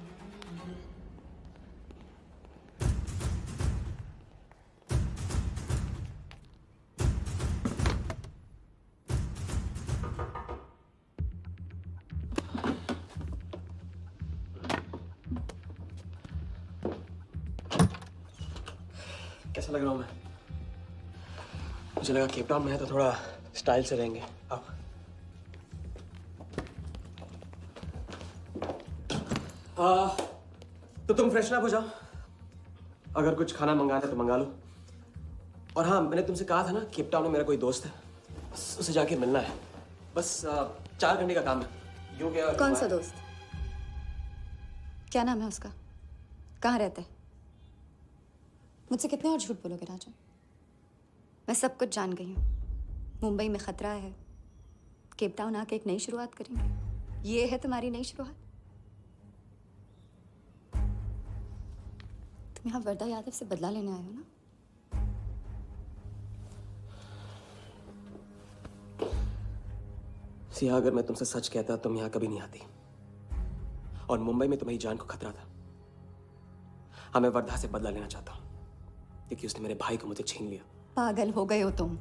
कैसा लग रहा हूँ मैं? मुझे लगा केप टाउन में है तो थोड़ा स्टाइल से रहेंगे. अब तो तुम फ्रेशन अप हो जाओ. अगर कुछ खाना मंगाना है तो मंगा लो. और हाँ, मैंने तुमसे कहा था ना, केप टाउन में मेरा कोई दोस्त है, बस उसे जाके मिलना है. बस 4 घंटे का काम है. यूं क्या? कौन सा दोस्त? क्या नाम है उसका? कहाँ रहता है? मुझसे कितने और झूठ बोलोगे राजा? मैं सब कुछ जान गई हूँ. मुंबई में खतरा है. केप टाउन आके एक नई शुरुआत करेंगे. ये है तुम्हारी नई शुरुआत? तुम यहाँ वर्दा यादव से बदला लेने आए हो ना? सिया, अगर मैं तुमसे सच कहता तुम यहाँ कभी नहीं आती. और मुंबई में तुम्हारी जान को खतरा था. हाँ, मैं वर्धा से बदला लेना चाहता हूँ क्योंकि उसने मेरे भाई को मुझे छीन लिया. पागल हो गए हो तुम.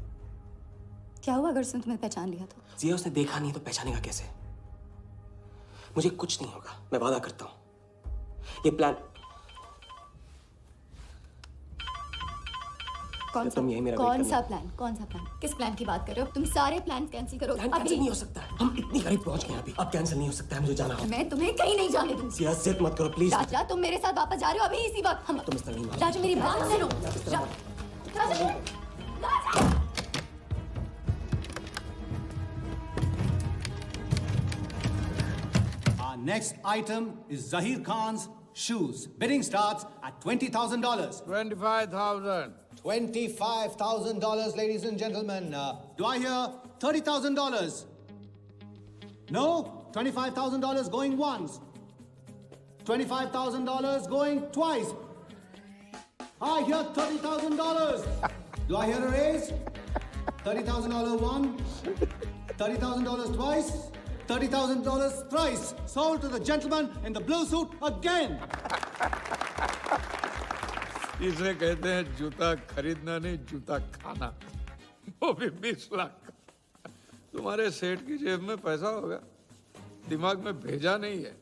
क्या हुआ अगर उसने तुम्हें पहचान लिया तो? जिया, उसने देखा नहीं तो पहचानेगा कैसे? मुझे कुछ नहीं होगा, मैं वादा करता हूं. ये प्लान कौन सा? कौन सा प्लान? कौन सा प्लान? किस प्लान की बात कर रहे हो? तुम सारे प्लान कैंसिल करो. कैंसिल नहीं हो सकता. हम इतनी करीब पहुंच गए अभी. अब कैंसिल नहीं हो सकता है. मुझे जाना होगा. मैं तुम्हें कहीं नहीं जाने दूंगी. जिया, जिद मत करो प्लीज. राजा, तुम मेरे साथ वापस जा रहे हो अभी इसी वक्त. हम तुम इस तरह नहीं. राजा, मेरी बात सुनो. राजा, Our next item is Zahir Khan's shoes. Bidding starts at $20,000. 25,000. $25,000, ladies and gentlemen. Do I hear $30,000? No? $25,000 going once. $25,000 going twice. I hear $30,000. Do I hear a raise? $30,000 one, $30,000 twice, $30,000 thrice. Sold to the gentleman in the blue suit again. इसे कहते हैं जूता खरीदना नहीं, जूता खाना. वो भी 20 लाख. तुम्हारे सेठ की जेब में पैसा होगा, दिमाग में भेजा नहीं है.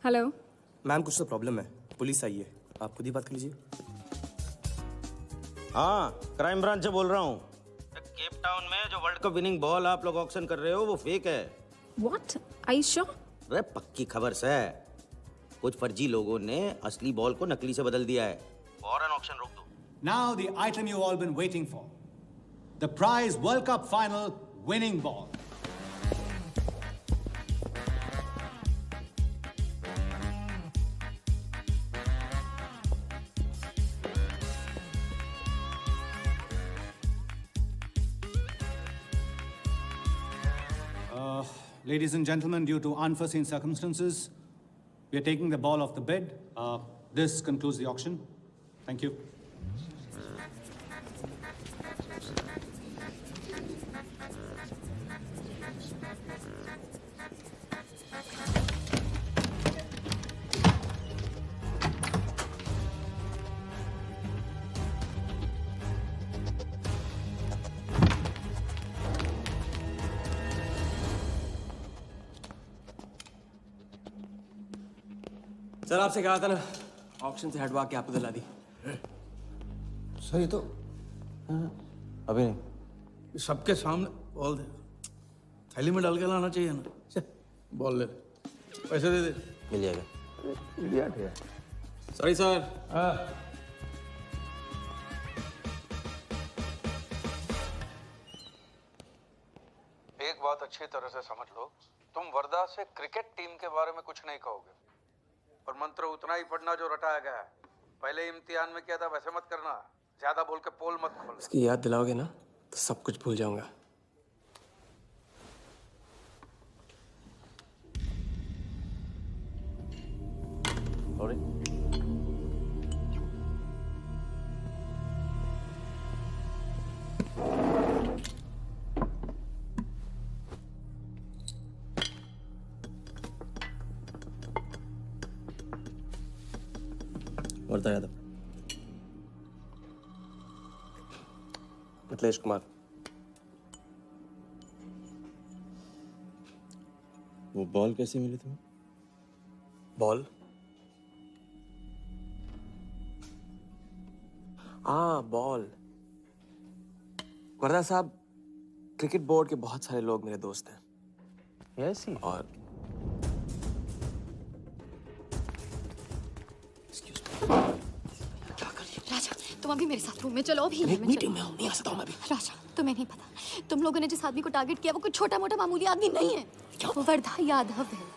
हेलो मैम, कुछ तो प्रॉब्लम है. पुलिस आई है, आप खुद ही बात कर लीजिए. हाँ, क्राइम ब्रांच से बोल रहा हूँ. केप टाउन में जो वर्ल्ड कप विनिंग बॉल आप लोग ऑक्शन कर रहे हो वो फेक है. व्हाट? Are you sure? अरे पक्की खबर से. कुछ फर्जी लोगों ने असली बॉल को नकली से बदल दिया है. फौरन ऑक्शन रोक दो. Now the item you all been waiting for. The prize World Cup final winning ball. Ladies and gentlemen, due to unforeseen circumstances, we are taking the ball off the bid. This concludes the auction. Thank you. Sir आपसे कहा था ना auction से हटवा के आपको दिला दी। सही तो अभी नहीं। सबके सामने बॉल दे, थैली में डाल के लाना चाहिए ना। बॉल ले, पैसे दे दे। मिल जाएगा। लिया ठीक है। Sorry sir. एक बात अच्छी तरह से समझ लो, तुम वर्धा से क्रिकेट टीम के बारे में कुछ नहीं कहोगे, पर मंत्र उतना ही पढ़ना जो रटाया गया है। पहले इम्तिहान में किया था वैसे मत करना, ज्यादा बोल के पोल मत खोल। इसकी याद दिलाओगे ना तो सब कुछ भूल जाऊंगा। वर्धा यादव। मिथिलेश कुमार। वो बॉल कैसे मिली तुम्हें? बॉल? हाँ बॉल। वर्धा साहब, क्रिकेट बोर्ड के बहुत सारे लोग मेरे दोस्त हैं। Yes he. और राजा, तुम अभी मेरे साथ रूम में चलो। अभी मीटिंग में हूँ, नहीं आ सकता हूँ मैं अभी। राजा, तुम्हें नहीं पता, तुम लोगों ने जिस आदमी को टारगेट किया वो कोई छोटा मोटा मामूली आदमी नहीं है। वो वर्धा यादव है।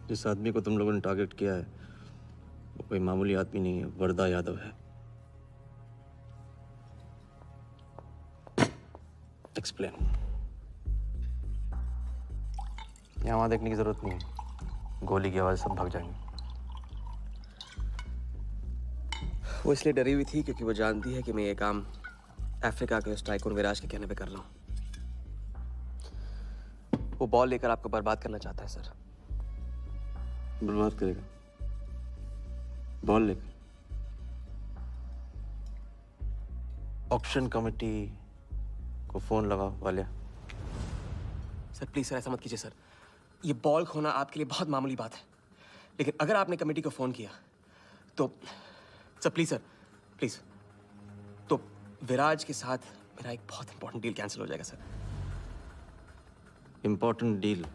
जिस आदमी को तुम लोगों ने टारगेट किया है वो कोई मामूली आदमी नहीं है, वर्धा यादव है। एक्सप्लेन। यहाँ वहाँ देखने की जरूरत नहीं है, गोली की आवाज सब भाग जाएंगे। वो इसलिए डरी हुई थी क्योंकि वो जानती है कि मैं ये काम अफ्रीका के उस टाइकून विराज के कहने पे कर रहा हूँ। वो बॉल लेकर आपको बर्बाद करना चाहता है सर। बर्बाद करेगा बॉल लेकर? ऑक्शन कमेटी को फोन लगाओ वालिया। सर प्लीज सर, ऐसा मत कीजिए सर। ये बॉल खोना आपके लिए बहुत मामूली बात है, लेकिन अगर आपने कमेटी को फोन किया तो सर प्लीज तो विराज के साथ मेरा एक बहुत इंपॉर्टेंट डील कैंसिल हो जाएगा sir. Important deal?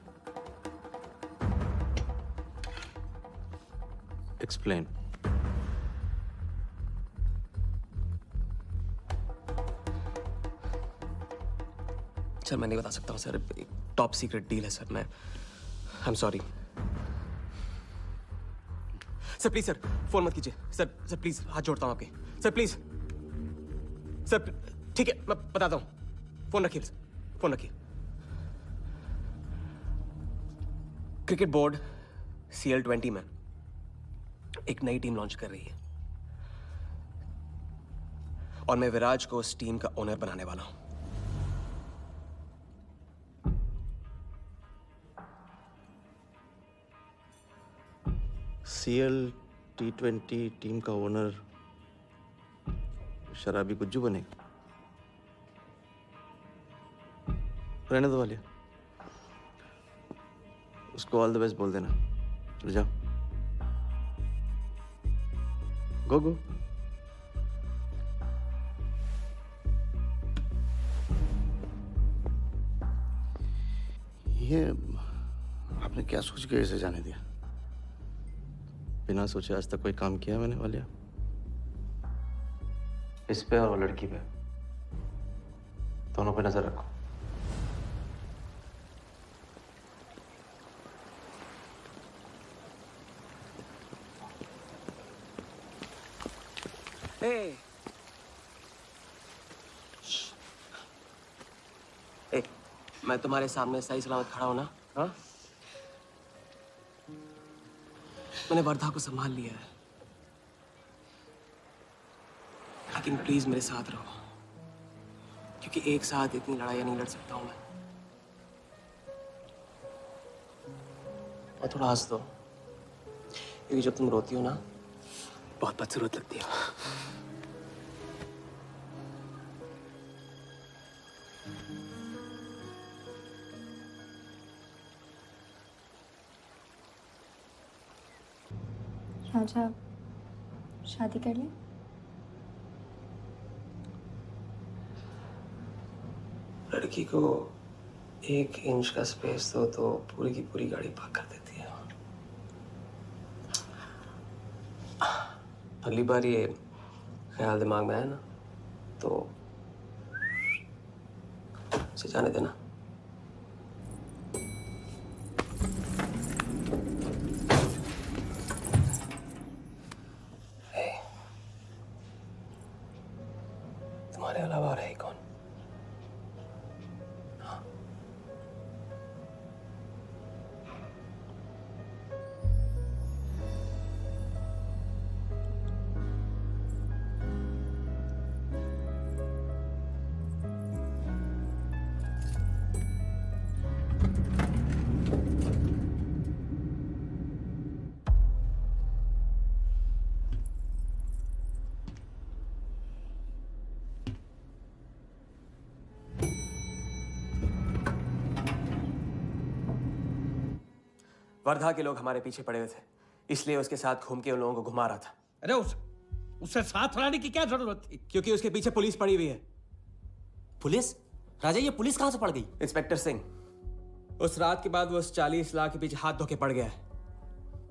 Explain. Sir मैं नहीं बता सकता हूँ सर, एक टॉप सीक्रेट डील है सर। मैं I am sorry sir. Please sir phone मत कीजिए सर। सर प्लीज हाथ जोड़ता हूँ आपके सर, प्लीज सर। ठीक है मैं बताता हूँ, फोन रखिए फोन रखिए। क्रिकेट बोर्ड CL20 में एक नई टीम लॉन्च कर रही है और मैं विराज को उस टीम का ओनर बनाने वाला हूं। CL T20 टीम का ओनर शराबी गुज्जू बनेगा? रहने दो वालिया, उसको ऑल द बेस्ट बोल देना। चल जाओ, गो गो। ये आपने क्या सोच के इसे जाने दिया? बिना सोचे आज तक कोई काम किया मैंने वालिया? इस पे और वो लड़की पे, दोनों पे नजर रखो। ए, मैं तुम्हारे सामने सही सलामत खड़ा हूं ना? हाँ? मैंने वर्धा को संभाल लिया है, लेकिन प्लीज मेरे साथ रहो, क्योंकि एक साथ इतनी लड़ाइयां नहीं लड़ सकता हूं मैं। और थोड़ा हंस दो, क्योंकि जब तुम रोती हो ना, बहुत बदसूरत लगती हो। राजा, शादी कर ले। लड़की को 1 इंच का स्पेस दो तो पूरी की पूरी गाड़ी पार्क कर देती है। अगली बार ये ख्याल दिमाग में आया ना, तो उसे जाने देना। तुम्हारे अलावा और है ही कौन? वर्धा के लोग हमारे पीछे पड़े हुए थे, इसलिए उसके साथ घूम के उन लोगों को घुमा रहा था। अरे उससे साथ लाने की क्या जरूरत थी? क्योंकि उसके पीछे पुलिस पड़ी हुई है। पुलिस? राजा, ये पुलिस कहां से पड़ गई? इंस्पेक्टर सिंह, उस रात के बाद वो उस 40 लाख के पीछे हाथ धो के पड़ गया है,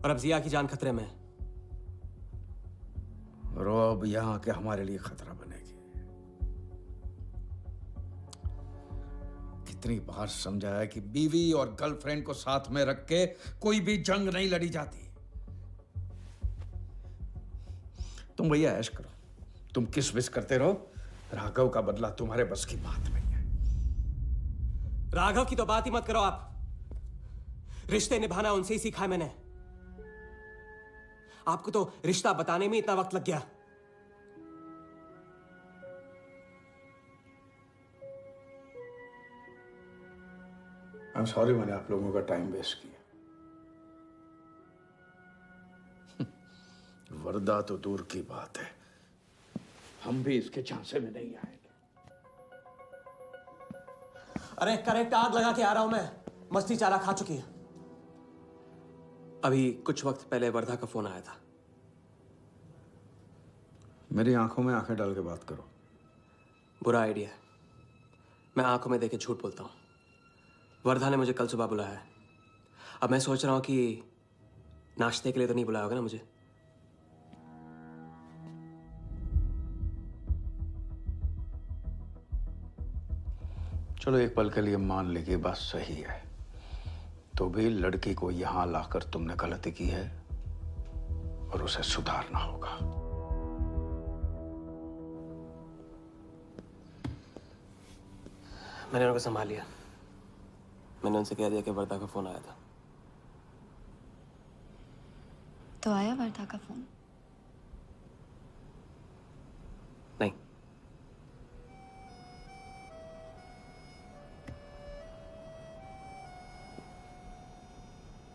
और अब जिया की जान खतरे में है। और वो अब यहाँ के हमारे लिए खतरा बनेगी। कितनी बार समझाया कि बीवी और गर्लफ्रेंड को साथ में रख के कोई भी जंग नहीं लड़ी जाती। तुम भैया ऐश करो, तुम किस विस करते रहो। राघव का बदला तुम्हारे बस की बात नहीं है। राघव की तो बात ही मत करो आप। रिश्ते निभाना उनसे ही सीखा है मैंने। आपको तो रिश्ता बताने में इतना वक्त लग गया। I'm sorry मैंने आप लोगों का टाइम वेस्ट किया। वर्दा तो दूर की बात है, हम भी इसके झांसे में नहीं आएंगे। अरे करेक्ट आग लगा के आ रहा हूं मैं। मस्ती चारा खा चुकी है। अभी कुछ वक्त पहले वर्धा का फोन आया था। मेरी आंखों में आंखें डाल के बात करो। बुरा आइडिया है। मैं आंखों में देखे झूठ बोलता हूं। वर्धा ने मुझे कल सुबह बुलाया है। अब मैं सोच रहा हूं कि नाश्ते के लिए तो नहीं बुलाया होगा ना मुझे। चलो एक पल के लिए मान ले कि बात सही है, तो भी लड़की को यहां लाकर तुमने गलती की है और उसे सुधारना होगा। मैंने उनको संभाल लिया। मैंने उनसे कह दिया कि वर्धा का फोन आया था। तो आया वर्धा का फोन? नहीं।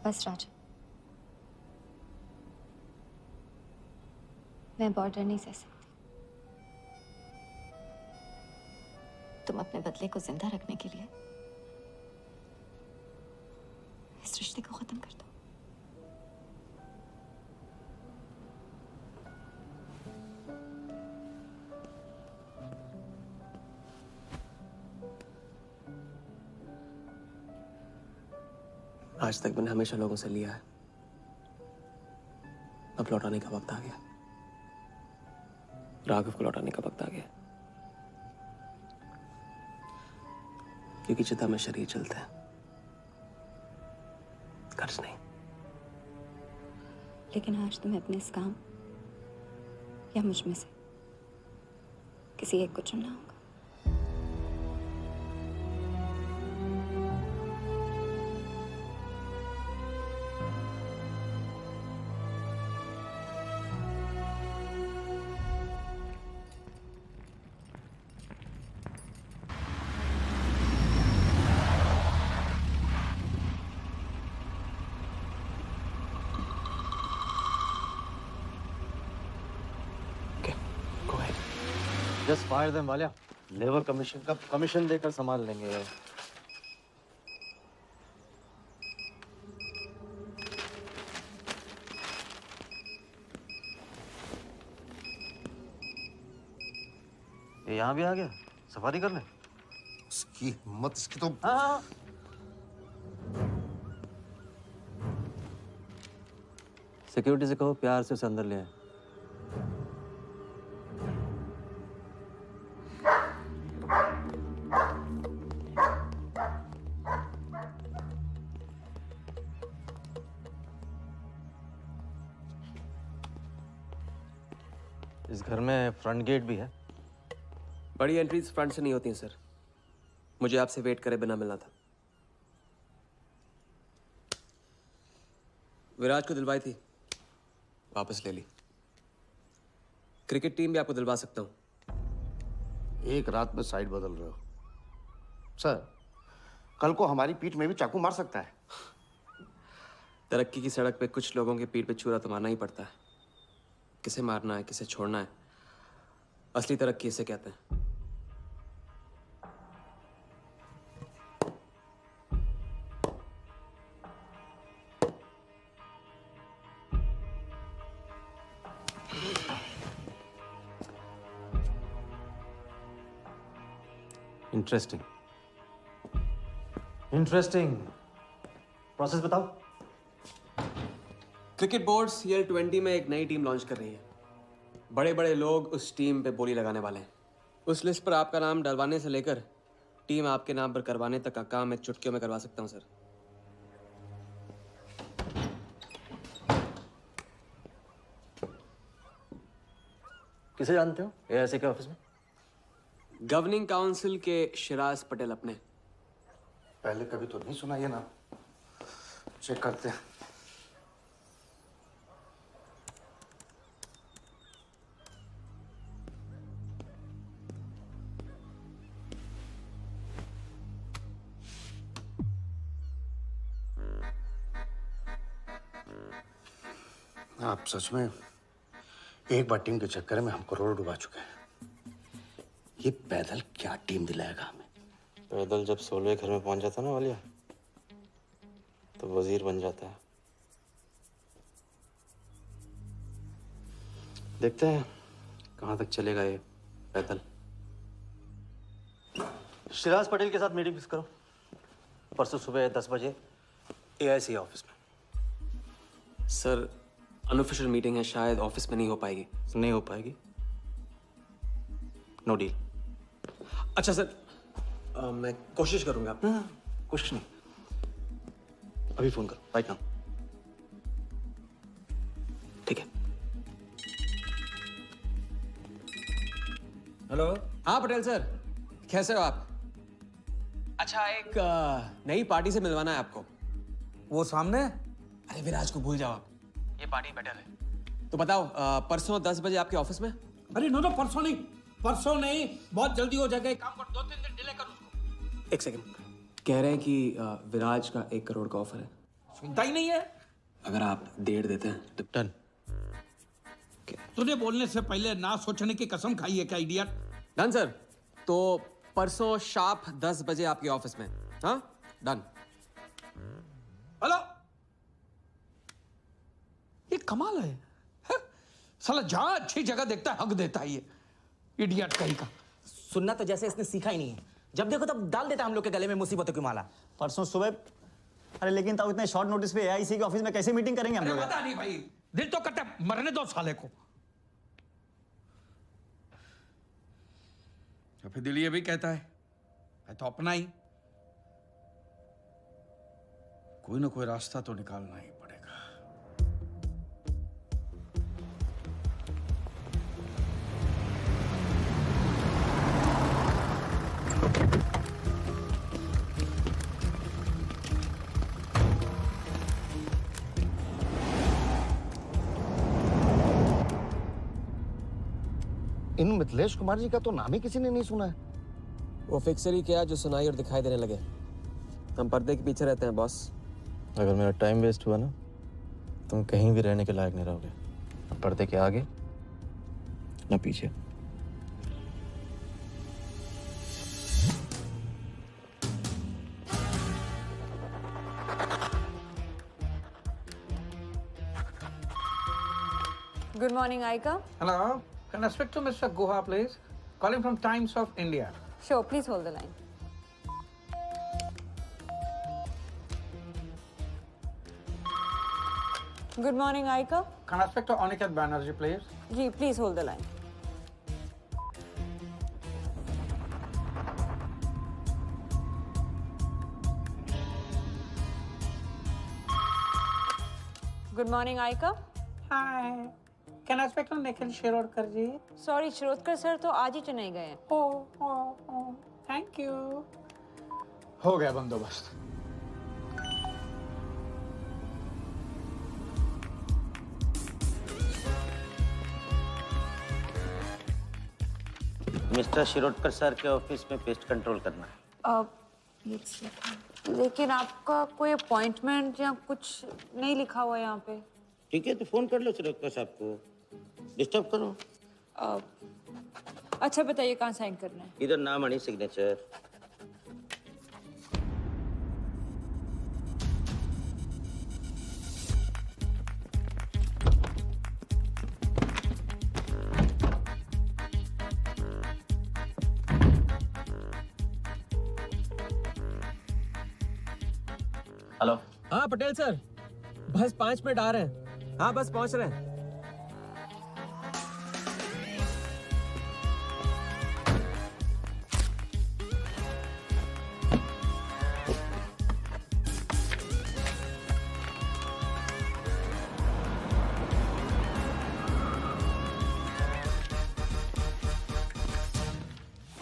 बस राजा, मैं बॉर्डर नहीं सह सकती। तुम अपने बदले को जिंदा रखने के लिए इस रिश्ते को खत्म कर दो। आज तक मैंने हमेशा लोगों से लिया है, अब लौटाने का वक्त आ गया। राघव को लौटाने का वक्त आ गया, क्योंकि चिता में शरीर चलता है, कर्ज नहीं। लेकिन आज तुम्हें अपने इस काम या मुझ में से किसी एक को चुनना होगा। Just fire them Walia. Labour commission का कमीशन देकर संभाल लेंगे। ये यहाँ भी आ गया सफारी करने। उसकी हिम्मत, इसकी तो। हाँ। सिक्योरिटी से कहो प्यार से उसे अंदर ले आए। इस घर में फ्रंट गेट भी है। बड़ी एंट्रीज फ्रंट से नहीं होती हैं सर, मुझे आपसे वेट करे बिना मिलना था। विराज को दिलवाई थी, वापस ले ली। क्रिकेट टीम भी आपको दिलवा सकता हूं। एक रात में साइड बदल रहे हो सर। कल को हमारी पीठ में भी चाकू मार सकता है। तरक्की की सड़क पे कुछ लोगों के पीठ पे छुरा तो मारना ही पड़ता है। किसे मारना है, किसे छोड़ना है, असली तरक्की इसे कहते हैं। Interesting interesting. प्रोसेस बताओ। क्रिकेट बोर्ड CL20 में एक नई टीम लॉन्च कर रही है। बड़े बड़े लोग उस टीम पे बोली लगाने वाले हैं। उस लिस्ट पर आपका नाम डलवाने से लेकर टीम आपके नाम पर करवाने तक का काम मैं चुटकियों में करवा सकता हूं सर। किसे जानते हो AIC के ऑफिस में? गवर्निंग काउंसिल के शिराज पटेल अपने। पहले कभी तो नहीं सुना ये नाम। चेक करते हैं। आप सच में एक बार टीम के चक्कर में हम करोड़ डुबा चुके हैं। ये पैदल क्या टीम दिलाएगा हमें? पैदल जब 16वें घर में पहुंच जाता ना वालिया, तो वजीर बन जाता है। देखते हैं कहां तक चलेगा ये पैदल। शिराज पटेल के साथ मीटिंग फिक्स करो परसों सुबह 10 बजे AIC ऑफिस में। सर अनऑफिशियल मीटिंग है, शायद ऑफिस में नहीं हो पाएगी। नहीं हो पाएगी? No deal. अच्छा सर, मैं कोशिश करूंगा। कुछ नहीं, अभी फोन करो राइट नाउ। ठीक है। हेलो। हाँ पटेल सर, कैसे हो आप? अच्छा, एक नई पार्टी से मिलवाना है आपको। वो सामने? अरे विराज को भूल जाओ आप, ये पार्टी बेटर है। तो बताओ परसों 10 बजे आपके ऑफिस में? अरे नो परसों नहीं, बहुत जल्दी हो जाएगा। एक काम कर, 2-3 दिन डिले कर उसको। एक सेकंड, कह रहे हैं कि विराज का 1 करोड़ का ऑफर है। सुनता ही नहीं है। अगर आप 1.5 देते हैं तो डन। तूने बोलने से पहले ना सोचने की कसम खाई है क्या इडियट? Done sir. तो परसों शार्प 10 बजे आपके ऑफिस में। हाँ डन। हेलो, ये कमाल है। साला जहां अच्छी जगह देखता है हक देता है ये इडियट कहीं का। सुनना तो जैसे इसने सीखा ही नहीं है। जब देखो तब डाल देता है हम लोग के गले में मुसीबतों की माला। परसों सुबह अरे लेकिन ताऊ इतने शॉर्ट नोटिस पे एआईसी के ऑफिस में कैसे मीटिंग करेंगे हम लोग? पता नहीं भाई, दिल तो करता है मरने दो साले को। या फिर दिल ये भी कहता है तो अपना ही, कोई ना कोई रास्ता तो निकालना ही पड़ेगा। इन मिथिलेश कुमार जी का तो नाम ही किसी ने नहीं सुना है। वो फिक्सर ही क्या जो सुनाई और दिखाई देने लगे। हम पर्दे के पीछे रहते हैं बॉस। अगर मेरा टाइम वेस्ट हुआ ना, तुम कहीं भी रहने के लायक नहीं रहोगे, ना पर्दे के आगे ना पीछे। Good morning, Aika. Hello, can I speak to Mr. Guha, please? Calling from Times of India. Sure, please hold the line. Good morning, Aika. Can I speak to Aniket Banerjee, please? Ji, please hold the line. Good morning, Aika. Hi. Can I speak to Nikhil Shirodkar ji? Sorry, Shirodkar sir तो आज ही चेन्नई गए हैं। Oh, thank you. हो गया बंदोबस्त। Mister Shirodkar sir के office में pest control करना है। लेकिन आपका कोई अपॉइंटमेंट या कुछ नहीं लिखा हुआ यहाँ पे। ठीक है तो फोन कर लो शिरोडकर साहब को, डिस्टर्ब करो। अच्छा बताइए कहाँ साइन करना है? इधर नाम आनी सिग्नेचर। हेलो। हाँ पटेल सर, बस 5 मिनट आ रहे हैं। हाँ बस पहुंच रहे हैं।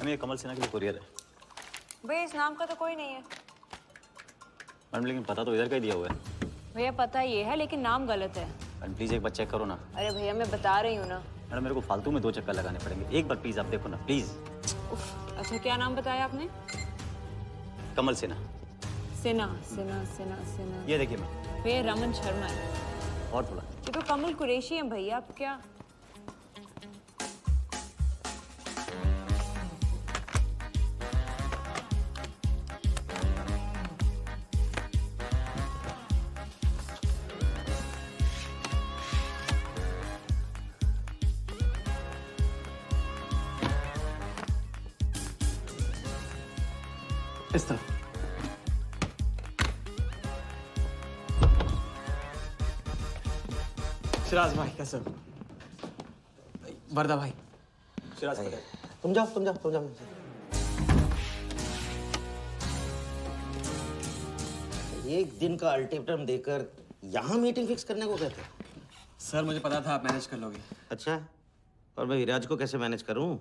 ये कमल सिन्हा के लिए कुरियर है। भैया इस नाम का तो कोई नहीं है। मैडम लेकिन पता तो इधर का ही दिया हुआ है। भैया पता ये है लेकिन नाम गलत है। मैडम प्लीज एक बार चेक करो ना। अरे भैया मैं बता रही हूँ ना। मैडम मेरे को फालतू में 2 चक्कर लगाने पड़ेंगे, एक बार प्लीज आप देखो ना प्लीज। अच्छा क्या नाम बताया आपने? कमल सिन्हा। सिन्हा सिन्हा सिन्हा सिन्हा। ये देखिए मैम। भैया रमन शर्मा है। और थोड़ा। ये तो कमल कुरैशी है भैया, आप क्या? इस तरफ। शिराज भाई कैसे हो? वर्दा भाई। शिराज भाई। तुम जाओ। एक दिन का अल्टीमेटम देकर यहाँ मीटिंग फिक्स करने को कहते हैं? सर मुझे पता था आप मैनेज कर लोगे। अच्छा, और मैं विराज को कैसे मैनेज करूं?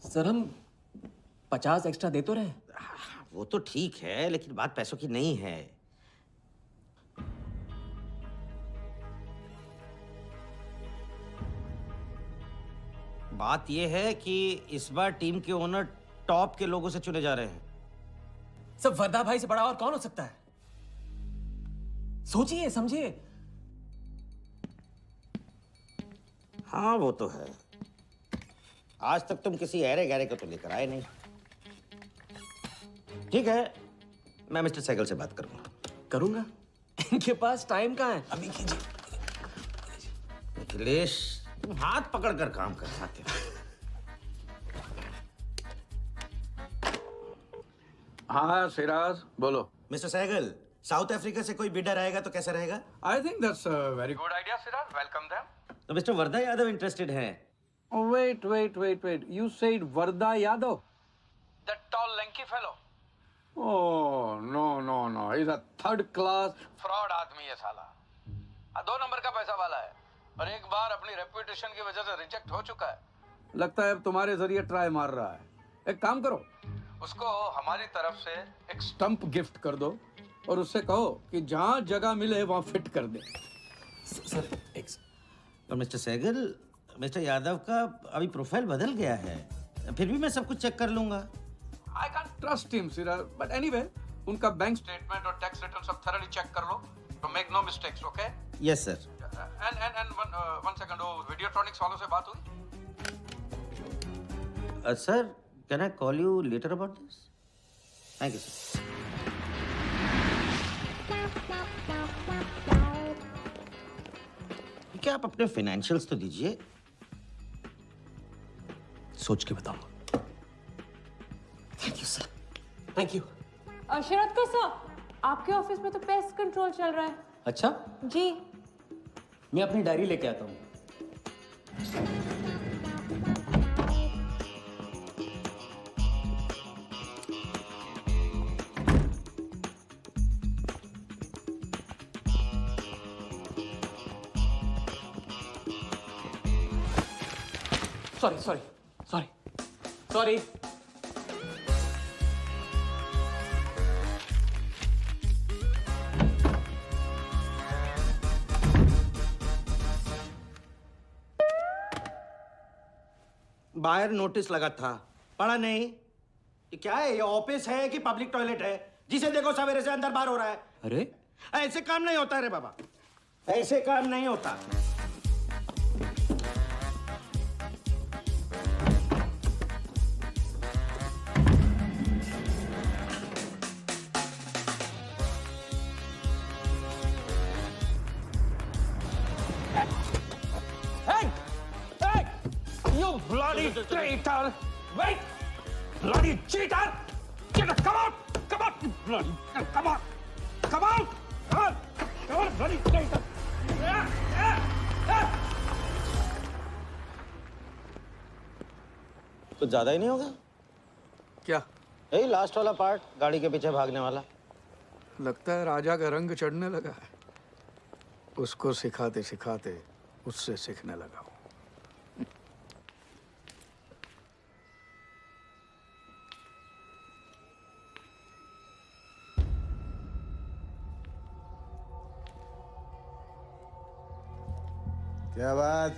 सर हम 50 एक्स्ट्रा दे तो रहे। वो तो ठीक है लेकिन बात पैसों की नहीं है। बात यह है कि इस बार टीम के ओनर टॉप के लोगों से चुने जा रहे हैं। सब वर्दा भाई से बड़ा और कौन हो सकता है? सोचिए समझिए। हाँ वो तो है। आज तक तुम किसी ऐरे गैरे को तो लेकर आए नहीं। ठीक है, मैं मिस्टर सहगल से बात करूंगा। इनके पास टाइम कहाँ है? अभी कीजिए। मिथिलेश, तुम हाथ पकड़कर काम कर सकते हो। हाँ सिराज बोलो। मिस्टर सहगल, साउथ अफ्रीका से कोई बिडर आएगा तो कैसा रहेगा? I think that's a very good idea, Siraj. Welcome them. तो मिस्टर वर्धा यादव इंटरेस्टेड हैं? Oh, wait. You said Varda Yadav? That tall, lanky fellow? Oh, no. He's a third class fraud आदमी है साला. 2 नंबर का पैसा वाला है और एक बार अपनी रेपुटेशन की वजह से रिजेक्ट हो चुका है. लगता है अब तुम्हारे जरिए ट्राई मार रहा है. एक काम करो, उसको हमारी तरफ से एक स्टंप गिफ्ट कर दो और उससे कहो कि जहाँ जगह मिले वहाँ फिट कर दे. सर और मिस्टर सहगल, मिस्टर यादव का अभी प्रोफाइल बदल गया है. फिर भी मैं सब कुछ चेक कर लूंगा. I can't trust him, Siraj. But anyway, उनका बैंक स्टेटमेंट और टैक्स रिटर्न सब thoroughly चेक कर लो. So make no mistakes, okay? Yes, sir. And one second, वो Videotronics वालों से बात हुई? Sir, can I call you later about this? Thank you, sir. क्या आप अपने फाइनेंशियल्स तो दीजिए. सोच के बताऊंगा. Thank you sir. Thank you. Sharad sir, आपके ऑफिस में तो पेस्ट कंट्रोल चल रहा है. अच्छा, जी. मैं अपनी डायरी लेके आता हूँ. Sorry. बाहर नोटिस लगा था, पढ़ा नहीं? ये क्या है? ये ऑफिस है कि पब्लिक टॉयलेट है? जिसे देखो सवेरे से अंदर बाहर हो रहा है. अरे ऐसे काम नहीं होता रे बाबा, ऐसे काम नहीं होता. You bloody traitor! Wait! Bloody cheater! Get up! Come out! Come out! You bloody! Come on! Come out! Come on, bloody traitor! कुछ ज्यादा ही नहीं होगा क्या? यही लास्ट वाला पार्ट, गाड़ी के पीछे भागने वाला. लगता है राजा का रंग चढ़ने लगा है. उसको सिखाते सिखाते उससे सीखने लगा हूं.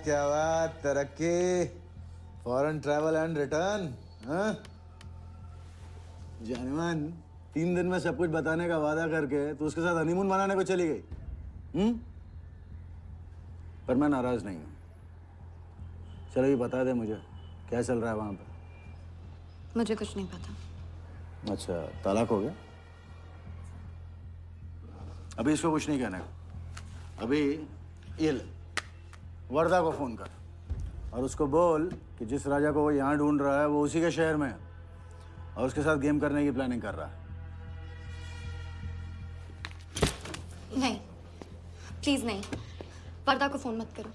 क्या बात, तरक्की, फॉरेन ट्रैवल एंड रिटर्न. जानमान 3 दिन में सब कुछ बताने का वादा करके तू उसके साथ हनीमून मनाने को चली गई. पर मैं नाराज नहीं हूँ. चलो ये बता दे मुझे क्या चल रहा है वहां पर. मुझे कुछ नहीं पता. अच्छा, तलाक हो गया? अभी इसको कुछ नहीं कहना. अभी ये ले, वर्धा को फोन कर और उसको बोल कि जिस राजा को वो यहाँ ढूंढ रहा है वो उसी के शहर में है और उसके साथ गेम करने की प्लानिंग कर रहा है. नहीं, प्लीज नहीं. वर्धा को फोन मत करो.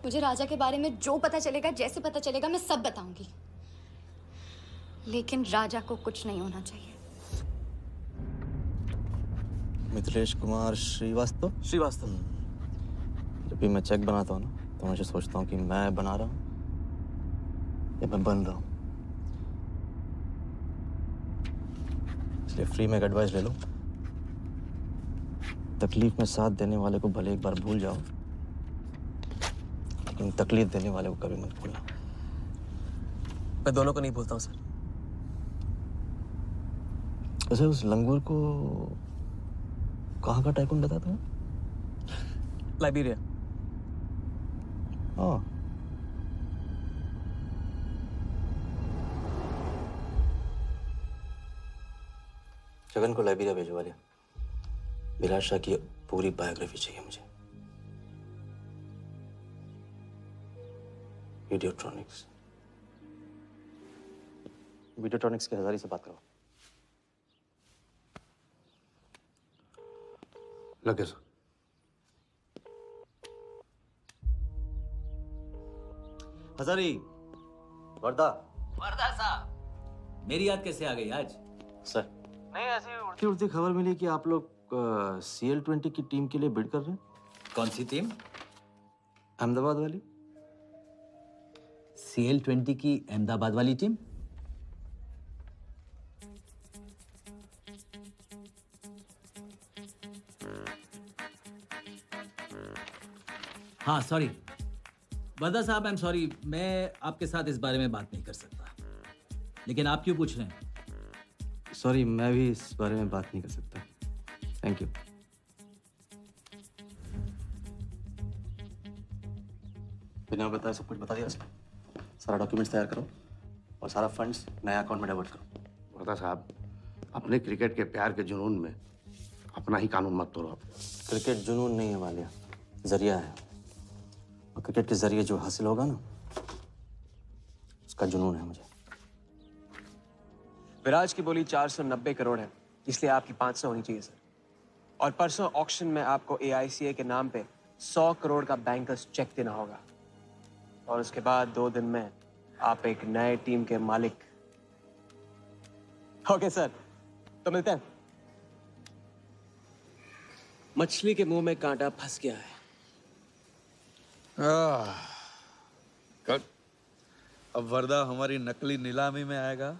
मुझे राजा के बारे में जो पता चलेगा, जैसे पता चलेगा, मैं सब बताऊंगी. लेकिन राजा को कुछ नहीं होना चाहिए. मिथिलेश कुमार श्रीवास्तव. जब भी मैं चेक बनाता हूँ ना तो मुझे सोचता हूँ कि मैं बना रहा हूँ या मैं बन रहा हूँ. इसलिए फ्री में एक एडवाइस ले लो. तकलीफ में साथ देने वाले को भले एक बार भूल जाओ, लेकिन तकलीफ देने वाले को कभी मत भूलना. मैं दोनों को नहीं भूलता हूँ सर. वैसे उस लंगूर को कहाँ का टाइकून बताया तुम्हें? लाइबेरिया. हाँ. जगन को लाइबेरिया भिजवा दिया. विलास शाह की पूरी बायोग्राफी चाहिए मुझे. वीडियोट्रॉनिक्स के हजारी से बात करो. लगे सर। हजारी, वर्दा साहब, मेरी याद कैसे आ गई आज? सर नहीं, ऐसी उड़ती उड़ती खबर मिली कि आप लोग CL20 की टीम के लिए बिड कर रहे हैं। कौन सी टीम? अहमदाबाद वाली। CL20 की अहमदाबाद वाली टीम? हाँ सॉरी वर्दा साहब, आई एम सॉरी, मैं आपके साथ इस बारे में बात नहीं कर सकता। लेकिन आप क्यों पूछ रहे हैं? सॉरी, मैं भी इस बारे में बात नहीं कर सकता। Thank you. बिना बताए सब कुछ बता दिया उसने। सारा डॉक्यूमेंट्स तैयार करो और सारा फंड्स नया अकाउंट में डाइवर्ट करो। वर्दा साहब, अपने क्रिकेट के प्यार के जुनून में अपना ही कानून मत तोड़ो। क्रिकेट जुनून नहीं है वालिया, जरिया है। और क्रिकेट के जरिए जो हासिल होगा ना, उसका जुनून है मुझे। विराज की बोली 490 करोड़ है, इसलिए आपकी 500 होनी चाहिए सर। और परसों ऑक्शन में आपको AICA के नाम पे 100 करोड़ का बैंकर्स चेक देना होगा। और उसके बाद 2 दिन में आप एक नए टीम के मालिक। ओके सर, तो मिलते हैं। मछली के मुंह में कांटा फंस गया है। गुड। अब वर्दा हमारी नकली नीलामी में आएगा,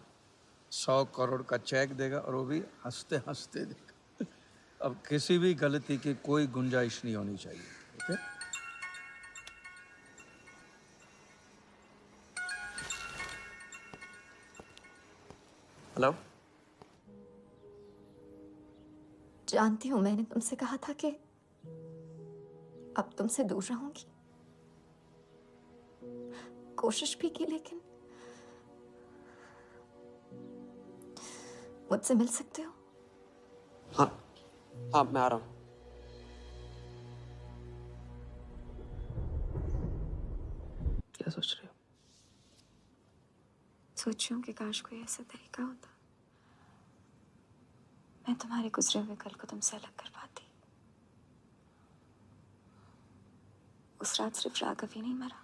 100 करोड़ का चेक देगा और वो भी हंसते हंसते देगा। अब किसी भी गलती की कोई गुंजाइश नहीं होनी चाहिए। ओके? हेलो, जानती हूँ मैंने तुमसे कहा था कि अब तुमसे दूर रहूंगी। कोशिश भी की, लेकिन मुझसे मिल सकते हो? हाँ मैं आ रहा हूँ। क्या सोच रहे हो? सोच रही हूँ कि काश कोई ऐसा तरीका होता, मैं तुम्हारे गुजरे हुए कल को तुमसे अलग कर पाती। उस रात सिर्फ राघव ही नहीं मरा,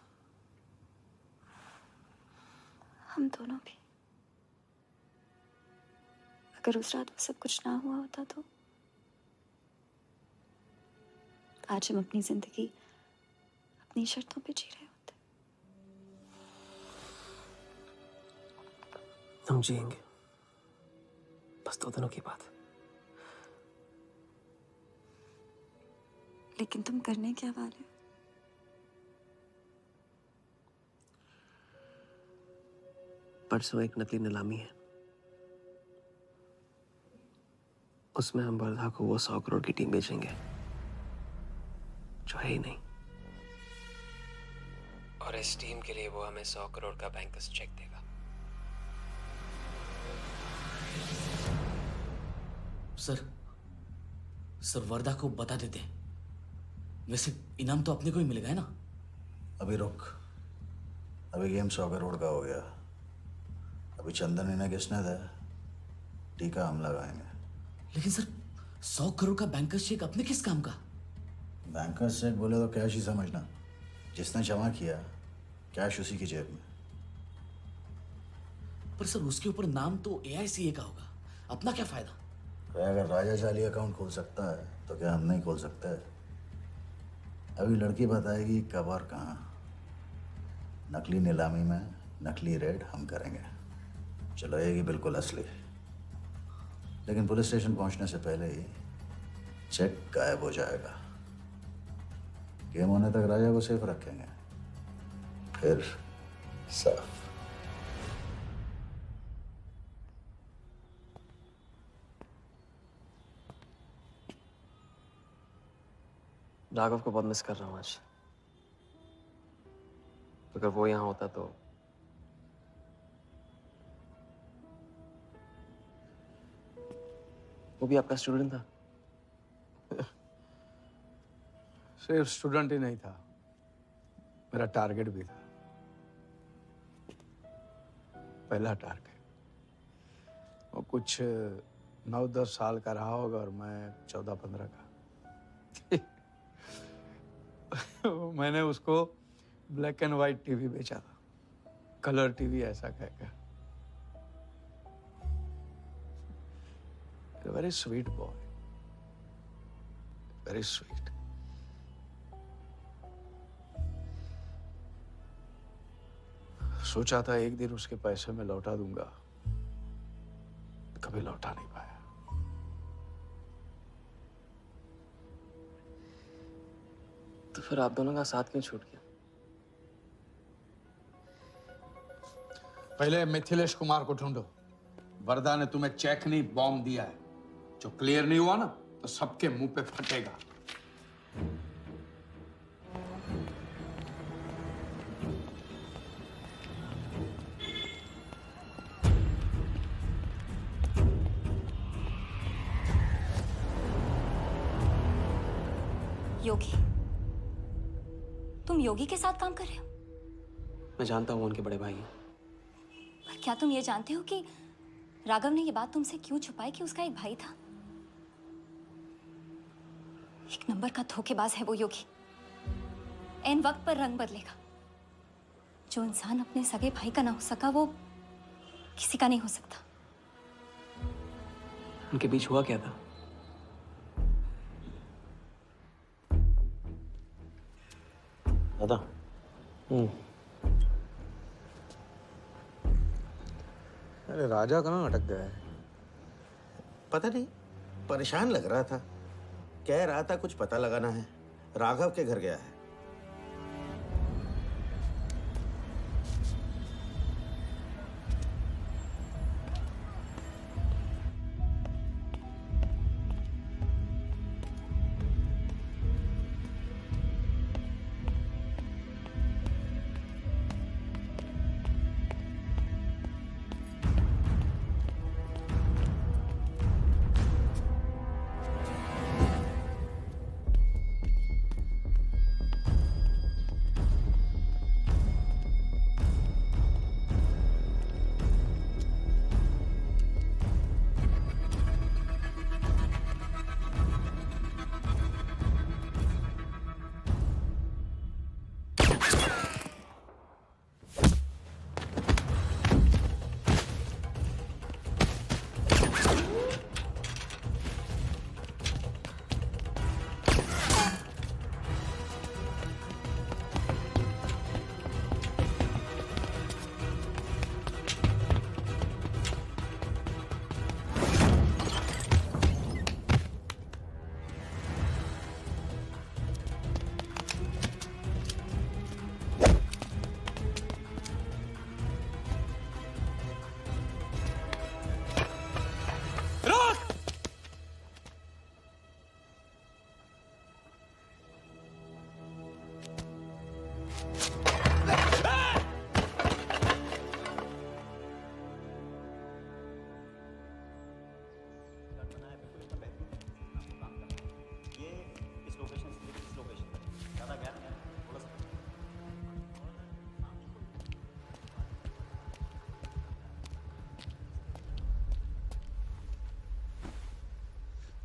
हम दोनों भी। अगर उस रात वो सब कुछ ना हुआ होता तो आज हम अपनी जिंदगी अपनी शर्तों पे जी रहे होते। हम जिएंगे, बस 2 दिनों की बात। लेकिन तुम करने क्या वाले हो? परसों एक नकली नीलामी है, उसमें हम वर्धा को वो 100 करोड़ की टीम बेचेंगे जो है ही नहीं। और इस टीम के लिए वो हमें 100 करोड़ का बैंकर्स चेक देगा। सर वर्धा को बता देते हैं। वैसे इनाम तो अपने को ही मिलेगा है ना? अभी रुक, अभी गेम 100 करोड़ का हो गया। अभी चंदन इन्हें किसने था, टीका हम लगाएंगे। लेकिन सर 100 करोड़ का बैंकर्स चेक अपने किस काम का? बैंकर्स चेक बोले तो कैश ही समझना। जिसने जमा किया कैश उसी की जेब में। पर सर उसके ऊपर नाम तो AICA का होगा, अपना क्या फायदा? अगर राजा चाली अकाउंट खोल सकता है तो क्या हम नहीं खोल सकते? अभी लड़की बताएगी कब और कहाँ। नकली नीलामी में नकली रेड हम करेंगे, चलाएगी बिल्कुल असली। लेकिन पुलिस स्टेशन पहुंचने से पहले ही चेक गायब हो जाएगा। गेम होने तक राजा को सेफ रखेंगे, फिर साफ। राघव को बहुत मिस कर रहा हूँ आज। अगर वो यहाँ होता तो वो भी आपका स्टूडेंट था। सिर्फ स्टूडेंट ही नहीं था, मेरा टारगेट भी था। पहला टारगेट। वो कुछ 9-10 साल का रहा होगा और मैं 14-15 का। मैंने उसको ब्लैक एंड व्हाइट टीवी बेचा था, कलर टीवी ऐसा कह कर। Very sweet boy, very sweet. सोचा था एक दिन उसके पैसे मैं लौटा दूंगा, कभी लौटा नहीं पाया। तो फिर आप दोनों का साथ क्यों छूट गया? पहले मिथिलेश कुमार को ढूंढो। वरदा ने तुम्हें चेक नहीं बॉम्ब दिया है, जो क्लियर नहीं हुआ ना तो सबके मुंह पे फटेगा। योगी, तुम योगी के साथ काम कर रहे हो? मैं जानता हूँ उनके बड़े भाई हैं। पर क्या तुम ये जानते हो कि राघव ने ये बात तुमसे क्यों छुपाई कि उसका एक भाई था? एक नंबर का धोखेबाज है वो योगी। ऐन वक्त पर रंग बदलेगा। जो इंसान अपने सगे भाई का ना हो सका वो किसी का नहीं हो सकता। उनके बीच हुआ क्या था? दादा। अरे राजा कहाँ अटक गया है? पता नहीं, परेशान लग रहा था। कह रहा था कुछ पता लगाना है, राघव के घर गया है।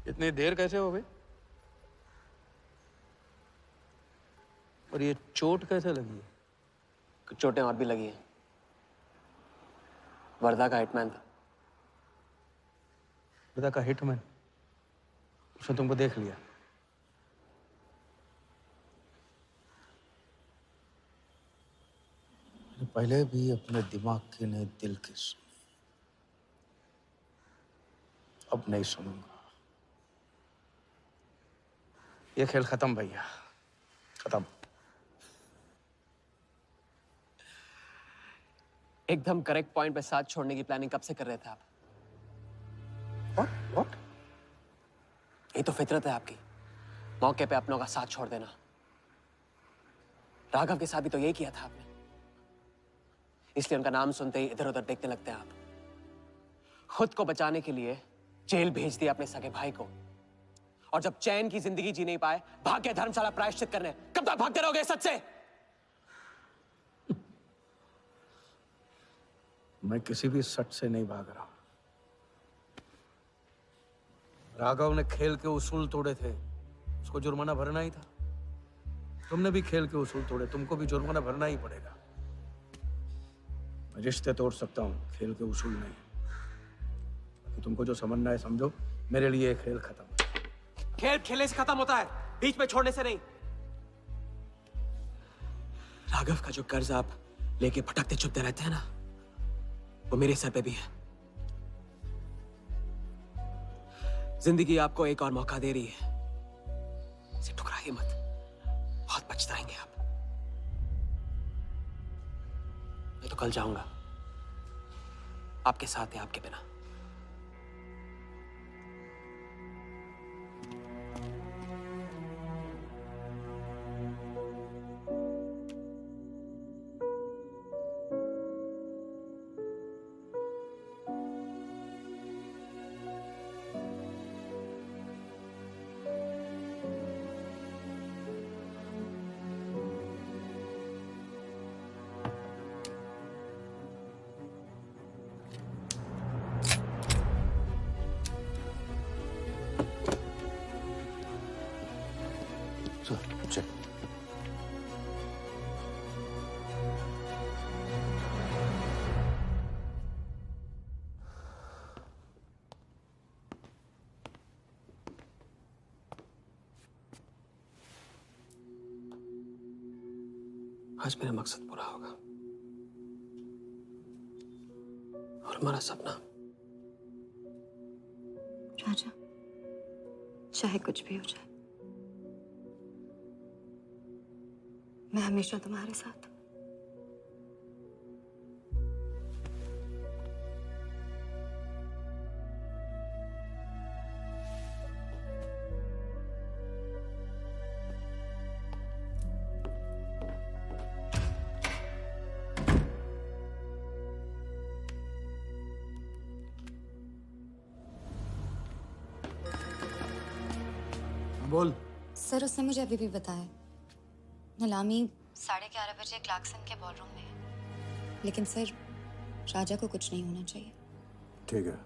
इतनी देर कैसे हो गई? और ये चोट कैसे लगी है? कुछ चोटें और भी लगी हैं। वर्धा का हिटमैन था। वर्धा का हिटमैन? उसने तुमको देख लिया? पहले भी अपने दिमाग की नहीं दिल की सुनी, अब नहीं सुनूंगा। ये खेल खत्म भैया, खत्म। एकदम करेक्ट पॉइंट पे साथ छोड़ने की प्लानिंग कब से कर रहे थे आप? What? ये तो फितरत है आपकी, मौके पे अपनों का साथ छोड़ देना। राघव के साथ भी तो यही किया था आपने, इसलिए उनका नाम सुनते ही इधर उधर देखने लगते हैं आप। खुद को बचाने के लिए जेल भेज दिया अपने सगे भाई को, और जब चैन की जिंदगी जी नहीं पाए भाग के धर्मशाला प्रायश्चित करने। कब तक भागते रहोगे सच से? मैं किसी भी सच से नहीं भाग रहा। राघव ने खेल के उसूल तोड़े थे, उसको जुर्माना भरना ही था। तुमने भी खेल के उसूल तोड़े, तुमको भी जुर्माना भरना ही पड़ेगा। मैं रिश्ते तोड़ सकता हूँ, खेल के उसूल नहीं। तुमको जो समझना है समझो, मेरे लिए ये खेल खत्म। खेल खेलने से खत्म होता है, बीच में छोड़ने से नहीं। राघव का जो कर्ज आप लेके भटकते चुपते रहते हैं ना, वो मेरे सर पे भी है। जिंदगी आपको एक और मौका दे रही है, इसे ठुकराइए मत, बहुत पछताएंगे आप। मैं तो कल जाऊंगा, आपके साथ है, आपके बिना। चल। आज मेरा मकसद पूरा होगा और हमारा सपना। राजा, चाहे कुछ भी हो जाए, मैं हमेशा तुम्हारे साथ हूं। बोल। सर, उसने मुझे अभी भी बताया, नीलामी 11:30 बजे क्लार्कसन के बॉलरूम में है। लेकिन सर, राजा को कुछ नहीं होना चाहिए। ठीक है।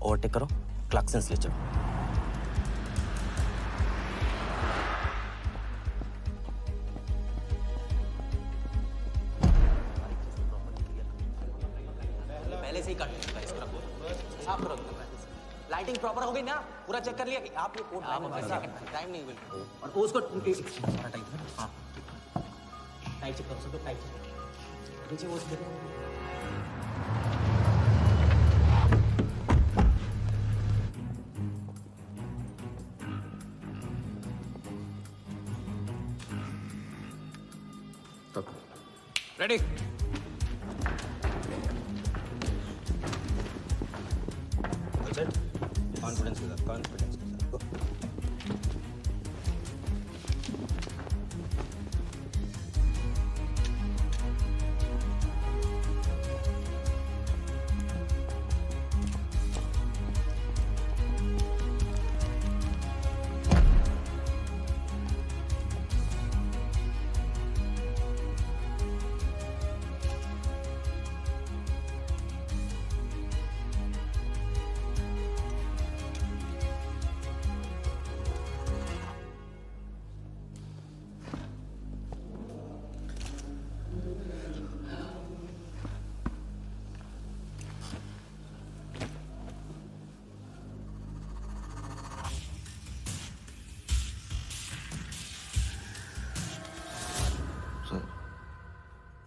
ओवरटेक करो, क्लार्कसन ले चलो। पहले से ही काट साफ करो। लाइटिंग प्रॉपर हो गई ना? पूरा चेक कर लिया कि आप ये कोड टाइम नहीं बिल्कुल। और उसको टाइट है। हाँ, टाइट चेक करो, सब टाइट नीचे वो देखो। रेडी? कॉन्फिडेंस के साथ, कॉन्फिडेंस के साथ।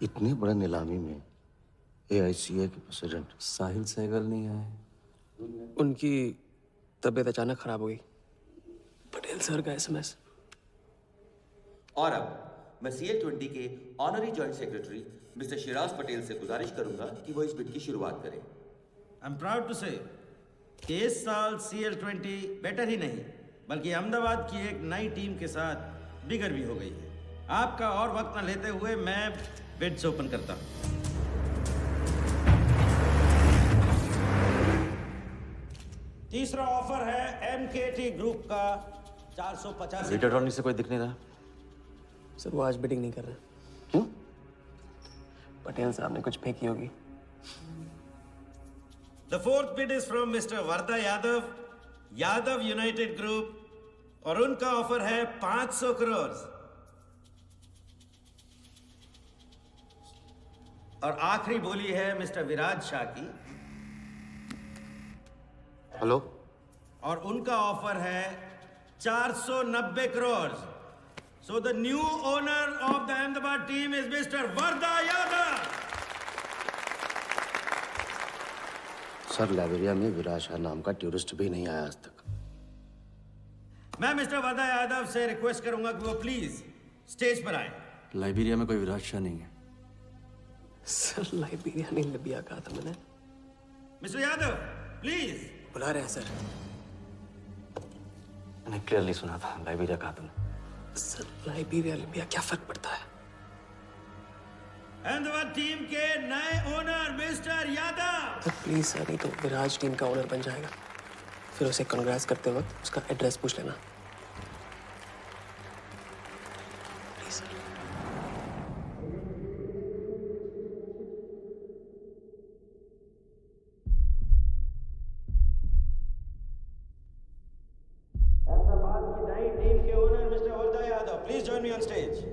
इतनी बड़ी नीलामी में AICA के प्रेसिडेंट साहिल सहगल नहीं आए। उनकी तबीयत अचानक खराब हो गई, पटेल सर का एसएमएस। और अब मैं CL20 के honorary joint secretary mister Shiraz Patel से गुजारिश करूंगा कि वो इस बिड की शुरुआत करें। आई एम प्राउड टू से कि इस साल CL20 बेटर ही नहीं बल्कि अहमदाबाद की एक नई टीम के साथ बिगर भी हो गई है। आपका और वक्त न लेते हुए मैं बिड्स ओपन करता हूं। तीसरा ऑफर है MKT ग्रुप का 450। रीड अटॉर्नी से कोई दिख नहीं रहा। सर वो आज बिडिंग नहीं कर रहे। क्यों? पटेल साहब ने कुछ फेंकी होगी। The fourth bid is from Mr. Varda Yadav, Yadav United group, और उनका ऑफर है 500 करोड़। और आखिरी बोली है मिस्टर विराज शाह की। हेलो। और उनका ऑफर है 490 crore. So the new owner of the Ahmedabad team is Mr. Varda Yadav. Sir Liberia में विराज शाह नाम का टूरिस्ट भी नहीं आया आज तक। मैं मिस्टर वर्दा यादव से रिक्वेस्ट करूंगा कि वो प्लीज स्टेज पर आए। लाइबेरिया में कोई विराज शाह नहीं है। सर लाइबेरिया नहीं लिबिया कहा था मैंने। Mister Yadav please. बुला रहे हैं सर। मैंने क्लियरली सुना था लाइबेरिया कहा तुमने। सर लाइबेरिया लिबिया क्या फर्क पड़ता है? अहमदाबाद टीम के नए owner mister Yadav. Sir please sir, नहीं तो विराज टीम का ओनर बन जाएगा। फिर उसे कांग्रेस करते वक्त उसका एड्रेस पूछ लेना। Please sir. अहमदाबाद की नई टीम के owner mister Varda Yadav, please join me on stage.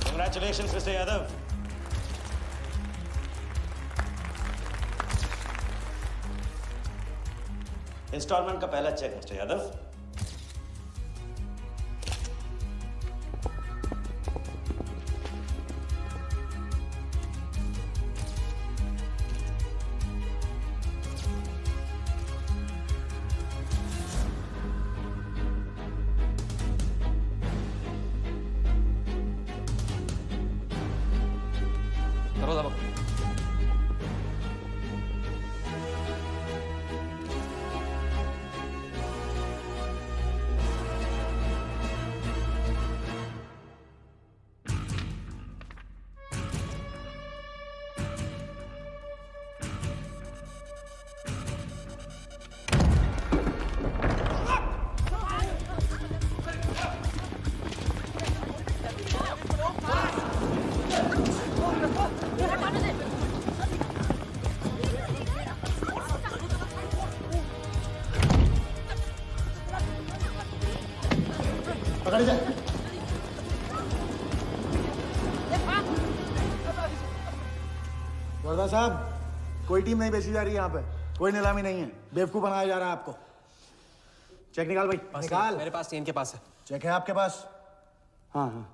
Congratulations, Mr. Yadav. Instalment का पहला चेक मिस्टर यादव। करो दबा। पकड़ जा। वर्दा साहब, कोई टीम नहीं बेची जा रही यहाँ पे। कोई नीलामी नहीं है। बेवकूफ बनाया जा रहा है आपको। चेक निकाल भाई, निकाल। मेरे पास इनके पास है। चेक है आपके पास? हाँ हाँ।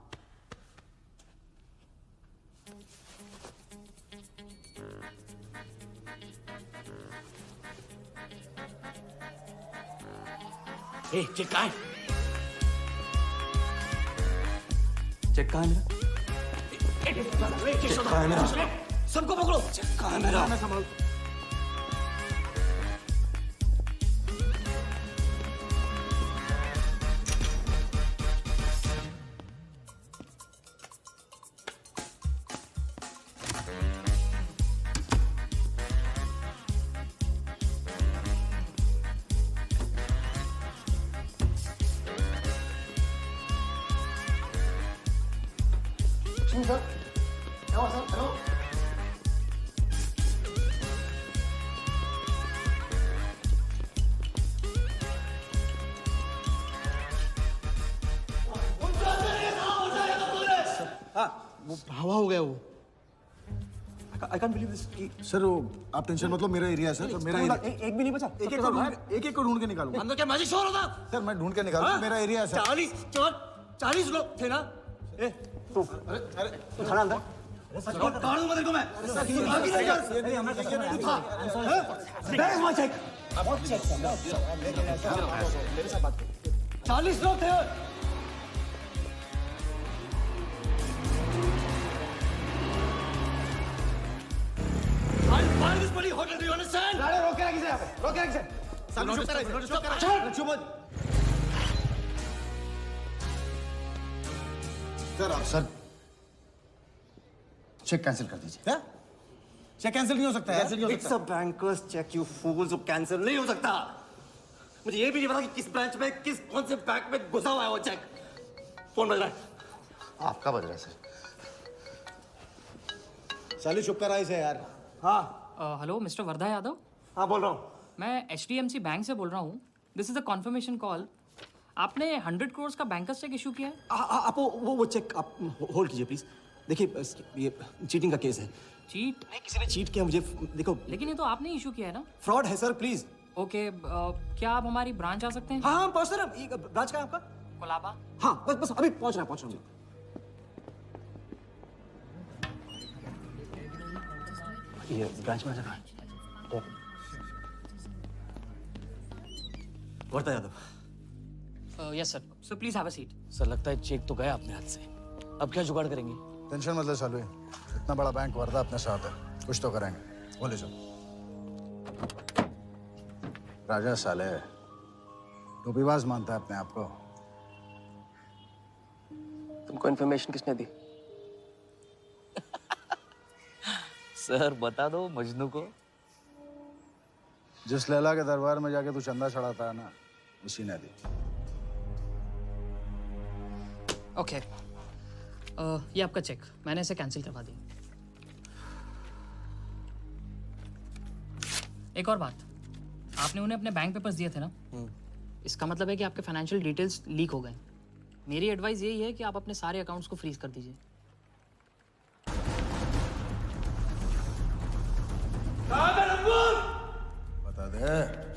चेक कहाँ है? चेक कहाँ है मेरा? चेक कहाँ है मेरा? सबको पकड़ो। चेक कहाँ है मेरा? संभाल। हवा हो गया वो। I can't believe this. Sir वो आप टेंशन मत लो, मेरा एरिया है सर, तो मेरा एरिया एक भी नहीं बचा। एक को ढूंढ के निकालूंगा। अंदर क्या मैजिक शो हो रहा था? सर मैं ढूंढ के निकालूंगा, मेरा एरिया है सर। 40 लोग थे ना? ए तू खाना अंदर काट दूंगा तेरे को मैं। बैग वहाँ चेक। 40 लोग थे। Why this bloody hotel? Do you understand? रोक के रखिए यहाँ पे। रोक के रखिए। चुप हो। सर चेक कैंसिल कर दीजिए। क्या? चेक कैंसिल नहीं हो सकता है? कैंसिल नहीं हो It's a banker's check, you fools. वो कैंसिल नहीं हो सकता। मुझे ये भी नहीं पता कि किस ब्रांच में कौन से बैंक में घुसा हुआ है वो चेक। फोन बज रहा है। आपका बज रहा है सर। साली चुप कर आई से यार। हाँ हेलो मिस्टर वर्धा यादव। हाँ बोल रहा हूँ। मैं HDMC बैंक से बोल रहा हूँ। This is a confirmation call. आपने 100 करोड़ का बैंकर्स चेक इशू किया है? आप वो चेक आप होल्ड कीजिए प्लीज। देखिए ये चीटिंग का केस है। चीट? नहीं, किसी ने चीट किया मुझे। देखो लेकिन ये तो आपने इशू किया है ना? फ्रॉड है सर, प्लीज। ओके क्या आप हमारी ब्रांच आ सकते हैं? हाँ पहुँच रहे हैं। ब्रांच का है आपका? कोलाबा। हाँ बस अभी पहुँच रहा हूँ। ये ब्रांच में जगह Wardha Yadav. Yes sir. So please have a seat. Sir लगता है चेक तो गया अपने हाथ से, अब क्या जुगाड़ करेंगे? टेंशन मत ले सालू, इतना बड़ा बैंक वर्धा अपने साथ है, कुछ तो करेंगे। बोले जाओ। राजा साले टोपीबाज मानता है अपने आप को। तुमको इन्फॉर्मेशन किसने दी? सर बता दो मजनू को। जिस लैला के दरबार में जाके तू चंदा चढ़ाता है ना, उसी ने दी। ओके ये आपका चेक, मैंने इसे कैंसिल करवा दिया। एक और बात, आपने उन्हें अपने बैंक पेपर्स दिए थे ना, इसका मतलब है कि आपके फाइनेंशियल डिटेल्स लीक हो गए। मेरी एडवाइस यही है कि आप अपने सारे अकाउंट्स को फ्रीज कर दीजिए। बता दे।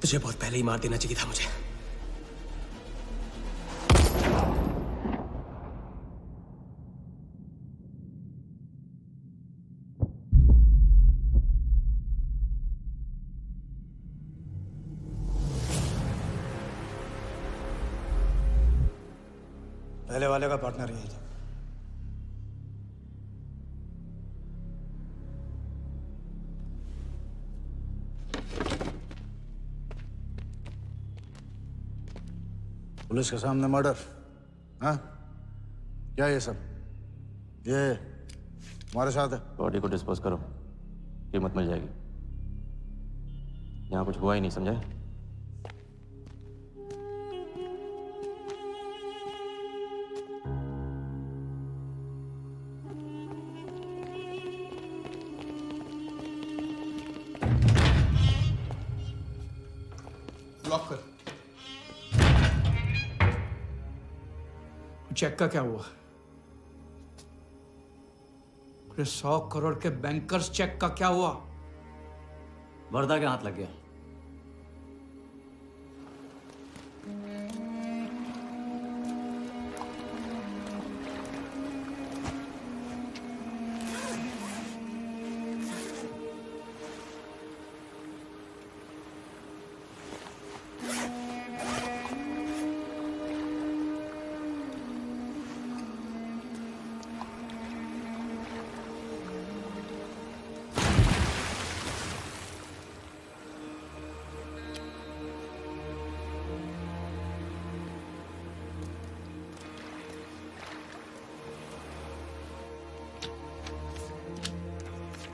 तुझे बहुत पहले ही मार देना चाहिए था मुझे। पहले वाले का पार्टनर यही था। पुलिस के सामने मर्डर? हाँ क्या ये सब? ये हमारे साथ है। बॉडी को डिस्पोज करो, कीमत मिल जाएगी। यहाँ कुछ हुआ ही नहीं, समझे? लॉक कर। चेक का क्या हुआ? 100 करोड़ के बैंकर्स चेक का क्या हुआ? वर्धा के हाथ लग गया।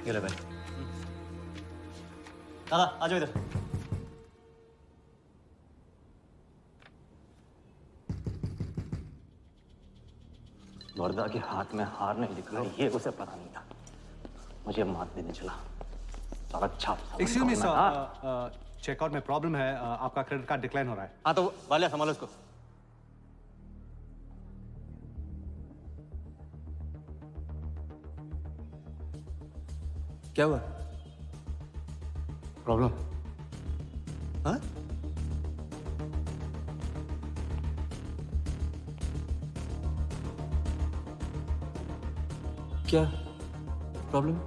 ये ले भाई। दादा आ जाओ इधर। वर्धा के हाथ में हार नहीं दिख रहा, ये उसे पता नहीं था। मुझे मात देने चला। साला छाप। एक्सक्यूज मी सर, चेकआउट में प्रॉब्लम है, आपका क्रेडिट कार्ड डिक्लाइन हो रहा है। हाँ तो वाले संभालो इसको। क्या हुआ? प्रॉब्लम? हाँ? क्या प्रॉब्लम?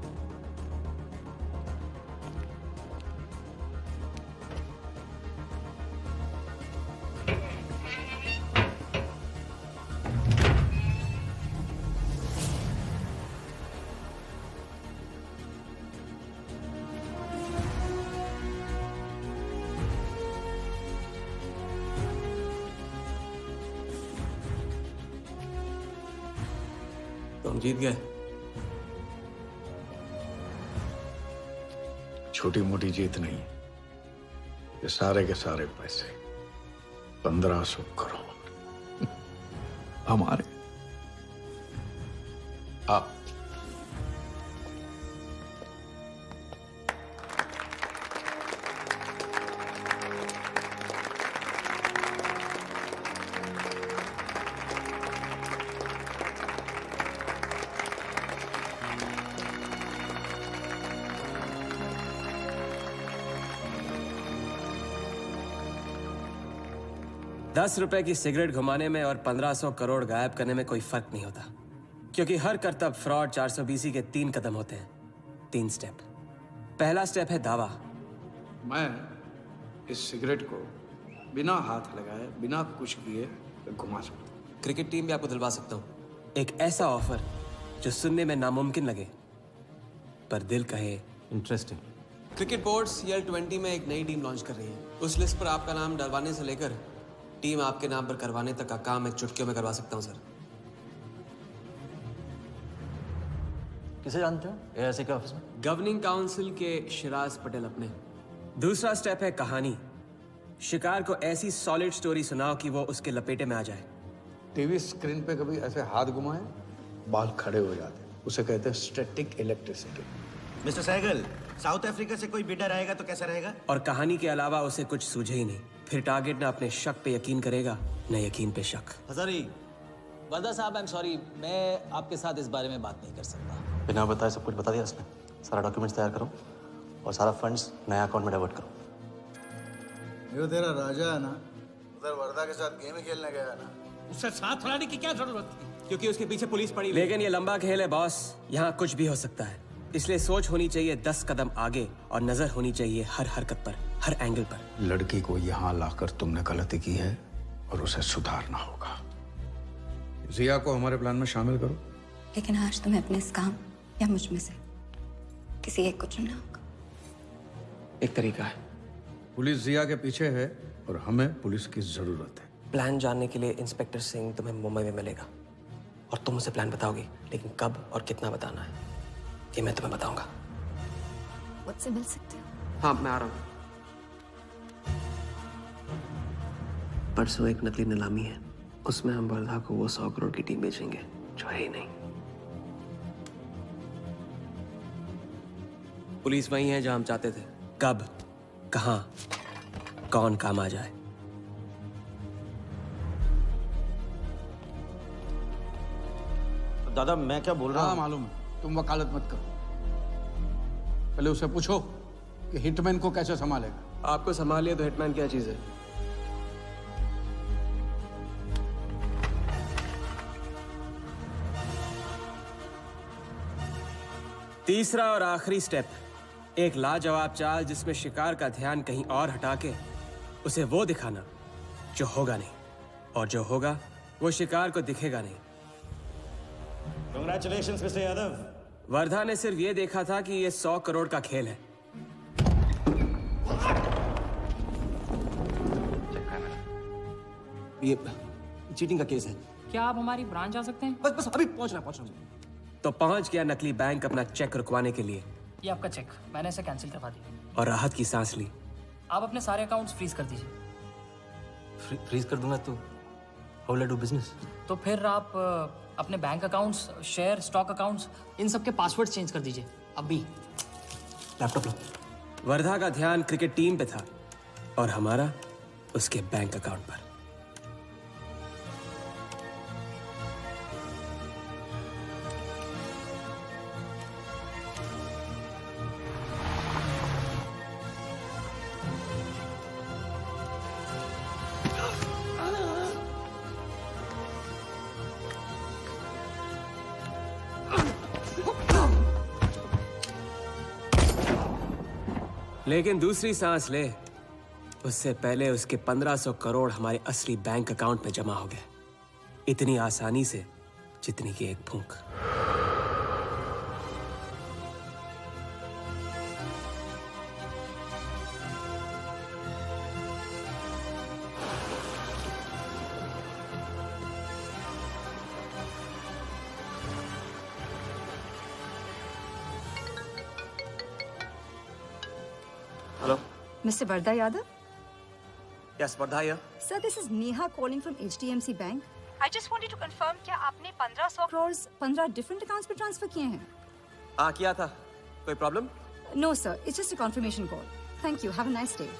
तो हम जीत गए। छोटी मोटी जीत नहीं, ये सारे के सारे पैसे 1500 करोड़ हमारे। आप ₹10 की सिगरेट घुमाने में और 1500 करोड़ गायब करने में कोई फर्क नहीं होता, क्योंकि हर करतब फ्रॉड 420 के 3 कदम होते हैं, 3 स्टेप। पहला स्टेप है दावा। मैं इस सिगरेट को बिना हाथ लगाए, बिना कुछ किए घुमा सकता हूँ। क्रिकेट टीम भी आपको दिलवा सकता हूँ, एक ऐसा ऑफर जो सुनने में नामुमकिन लगे पर दिल कहे इंटरेस्टिंग। क्रिकेट बोर्ड CL20 में एक नई टीम लॉन्च कर रही है। उस लिस्ट पर आपका नाम डलवाने से लेकर टीम आपके नाम पर करवाने तक का काम मैं चुटकियों में करवा सकता हूं सर। किसे जानते हो AIC के ऑफिस में? गवर्निंग काउंसिल के शिराज पटेल अपने। दूसरा स्टेप है कहानी। शिकार को ऐसी सॉलिड स्टोरी सुनाओ कि वो उसके लपेटे में आ जाए। टीवी स्क्रीन पे कभी ऐसे हाथ घुमाए, बाल खड़े हो जाते हैं, उसे कहते हैं static electricity. Mister Sehgal, South Africa से कोई बिडर आएगा तो कैसा रहेगा? और कहानी के अलावा उसे कुछ सूझे ही नहीं, फिर टारगेट ना अपने शक पे यकीन करेगा न यकीन पे शक। हजारी, वर्दा साहब, आई एम सॉरी, मैं आपके साथ इस बारे में बात नहीं कर सकता। बिना बताए सब कुछ बता दिया उसने। सारा डॉक्यूमेंट्स तैयार करो और सारा फंड्स नया अकाउंट में डाइवर्ट करो। जो तेरा राजा है ना, उधर वर्दा के साथ गेम ही खेलने गया है ना, उससे साथ लाने की क्या जरूरत थी? क्योंकि उसके पीछे पुलिस पड़ी हुई है। लेकिन ये लंबा खेल है बॉस, यहाँ कुछ भी हो सकता है। इसलिए सोच होनी चाहिए 10 कदम आगे और नजर होनी चाहिए हर हरकत पर, हर एंगल पर। लड़की को यहाँ लाकर तुमने गलती की है और उसे सुधारना होगा। जिया को हमारे प्लान में शामिल करो। लेकिन आज तुम्हें अपने इस काम या मुझ में से किसी एक को चुनना होगा। एक तरीका है। पुलिस जिया के पीछे है और हमें पुलिस की जरूरत है। प्लान जानने के लिए इंस्पेक्टर सिंह तुम्हें मुंबई में मिलेगा और तुम उसे प्लान बताओगी, लेकिन कब और कितना बताना है ये मैं तुम्हें बताऊंगा। मुझसे मिल सकते हो? हाँ, मैं आ रहा हूँ। परसों एक नकली नीलामी है, उसमें हम वर्धा को वो 100 करोड़ की टीम बेचेंगे जो है ही नहीं। पुलिस वही है जहां हम चाहते थे। कब, कहां, कौन काम आ जाए। दादा मैं क्या बोल रहा हूँ? मालूम है, तुम वकालत मत करो। पहले उसे पूछो कि हिटमैन को कैसे संभालेगा। आपको संभालिए तो हिटमैन क्या चीज है? तीसरा और आखिरी स्टेप, एक लाजवाब चाल जिसमें शिकार का ध्यान कहीं और हटा के उसे वो दिखाना जो होगा नहीं, और जो होगा वो शिकार को दिखेगा नहीं। Congratulations, Mr. यादव। वर्धा ने सिर्फ ये देखा था कि ये 100 करोड़ का खेल है। ये चीटिंग का केस है। क्या आप हमारी ब्रांच आ सकते हैं? बस अभी पहुंच रहा तो पहुंच गया नकली बैंक अपना चेक रुकवाने के लिए। ये आपका चेक, मैंने इसे कैंसिल करवा दिया। और राहत की सांस ली। आप अपने सारे अकाउंट्स फ्रीज कर दीजिए। फ्रीज कर दूंगा तो how will I do business? तो फिर आप अपने bank accounts, share, stock accounts, इन सब के पासवर्ड चेंज कर दीजिए। अभी लैपटॉप लो। वर्धा का ध्यान क्रिकेट टीम पे था और हमारा उसके बैंक अकाउंट पर। लेकिन दूसरी सांस ले, उससे पहले उसके 1500 करोड़ हमारे असली बैंक अकाउंट में जमा हो गए, इतनी आसानी से जितनी कि एक फूंक। Hello, Mr. Vardha Yadav? Yes Wardha here. Sir, this is Neha calling from HDMC Bank. I just wanted to confirm क्या आपने 1500 crores 15 different accounts पे ट्रांसफर किए हैं? किया था। कोई problem? No sir, it's just a confirmation call. Thank you. Have a nice day.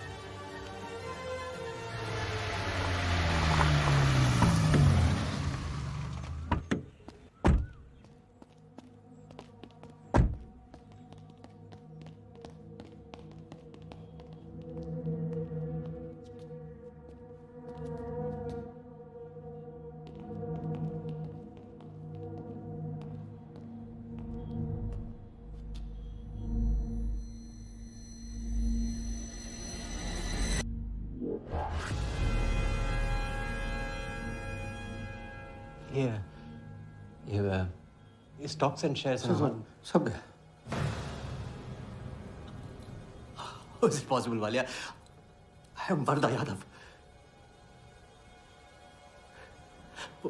ये stocks and shares सब गए। How is it possible, Walia? I am Wardha Yadav.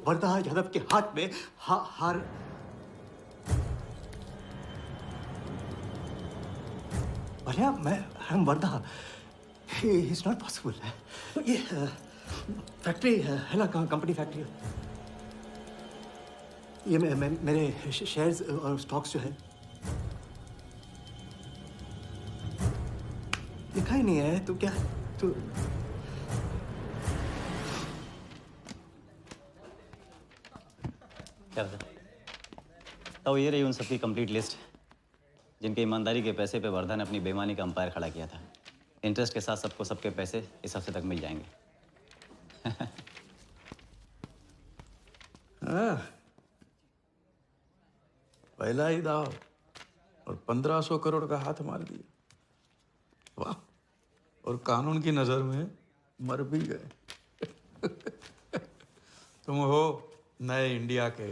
Wardha Yadav के हाथ में हार। वालिया, मैं I am Wardha. It's not possible। ये फैक्ट्री है ना, कंपनी फैक्ट्री। ये मेरे शेयर्स और स्टॉक्स जो है लिखा ही नहीं है। तू क्या तू क्या बता? तो ये रही उन सबकी कंप्लीट लिस्ट जिनके ईमानदारी के पैसे पे वर्धा ने अपनी बेईमानी का अंपायर खड़ा किया था। इंटरेस्ट के साथ सबको सबके पैसे इस हफ्ते तक मिल जाएंगे। पहला ही दाव और 1500 करोड़ का हाथ मार दिया। वाह, और कानून की नजर में मर भी गए। तुम हो नए इंडिया के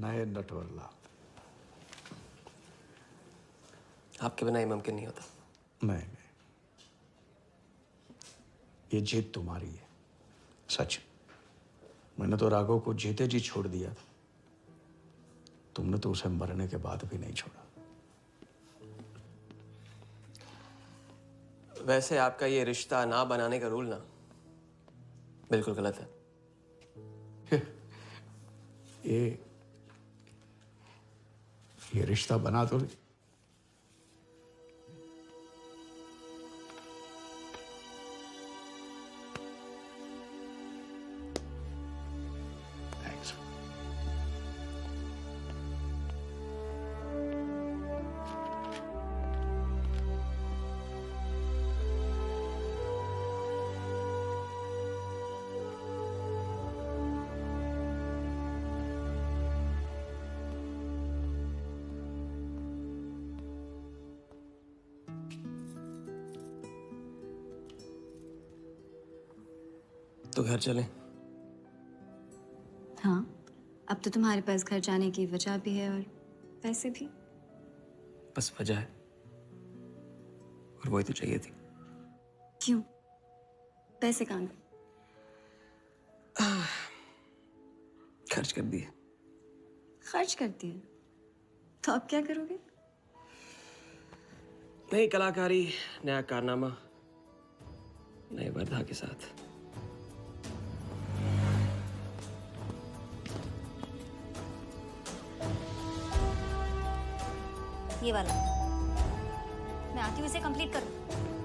नए नटवरलाल। आपके बिना ये मुमकिन नहीं होता। नहीं, ये जीत तुम्हारी है, सच। मैंने तो राघव को जीते जी छोड़ दिया था, तुमने तो उसे मरने के बाद भी नहीं छोड़ा। वैसे आपका ये रिश्ता ना बनाने का रूल ना बिल्कुल गलत है। ये रिश्ता बना तो तो घर चलें? हाँ, अब तो तुम्हारे पास घर जाने की वजह भी है और पैसे भी। बस वजह है और वही तो चाहिए थी। क्यों? पैसे कहाँ गए? खर्च कर दिए। खर्च कर दिए? तो अब क्या करोगे? नई कलाकारी, नया कारनामा, नए वर्धा के साथ। ये वाला मैं आती हूँ, इसे कंप्लीट करो।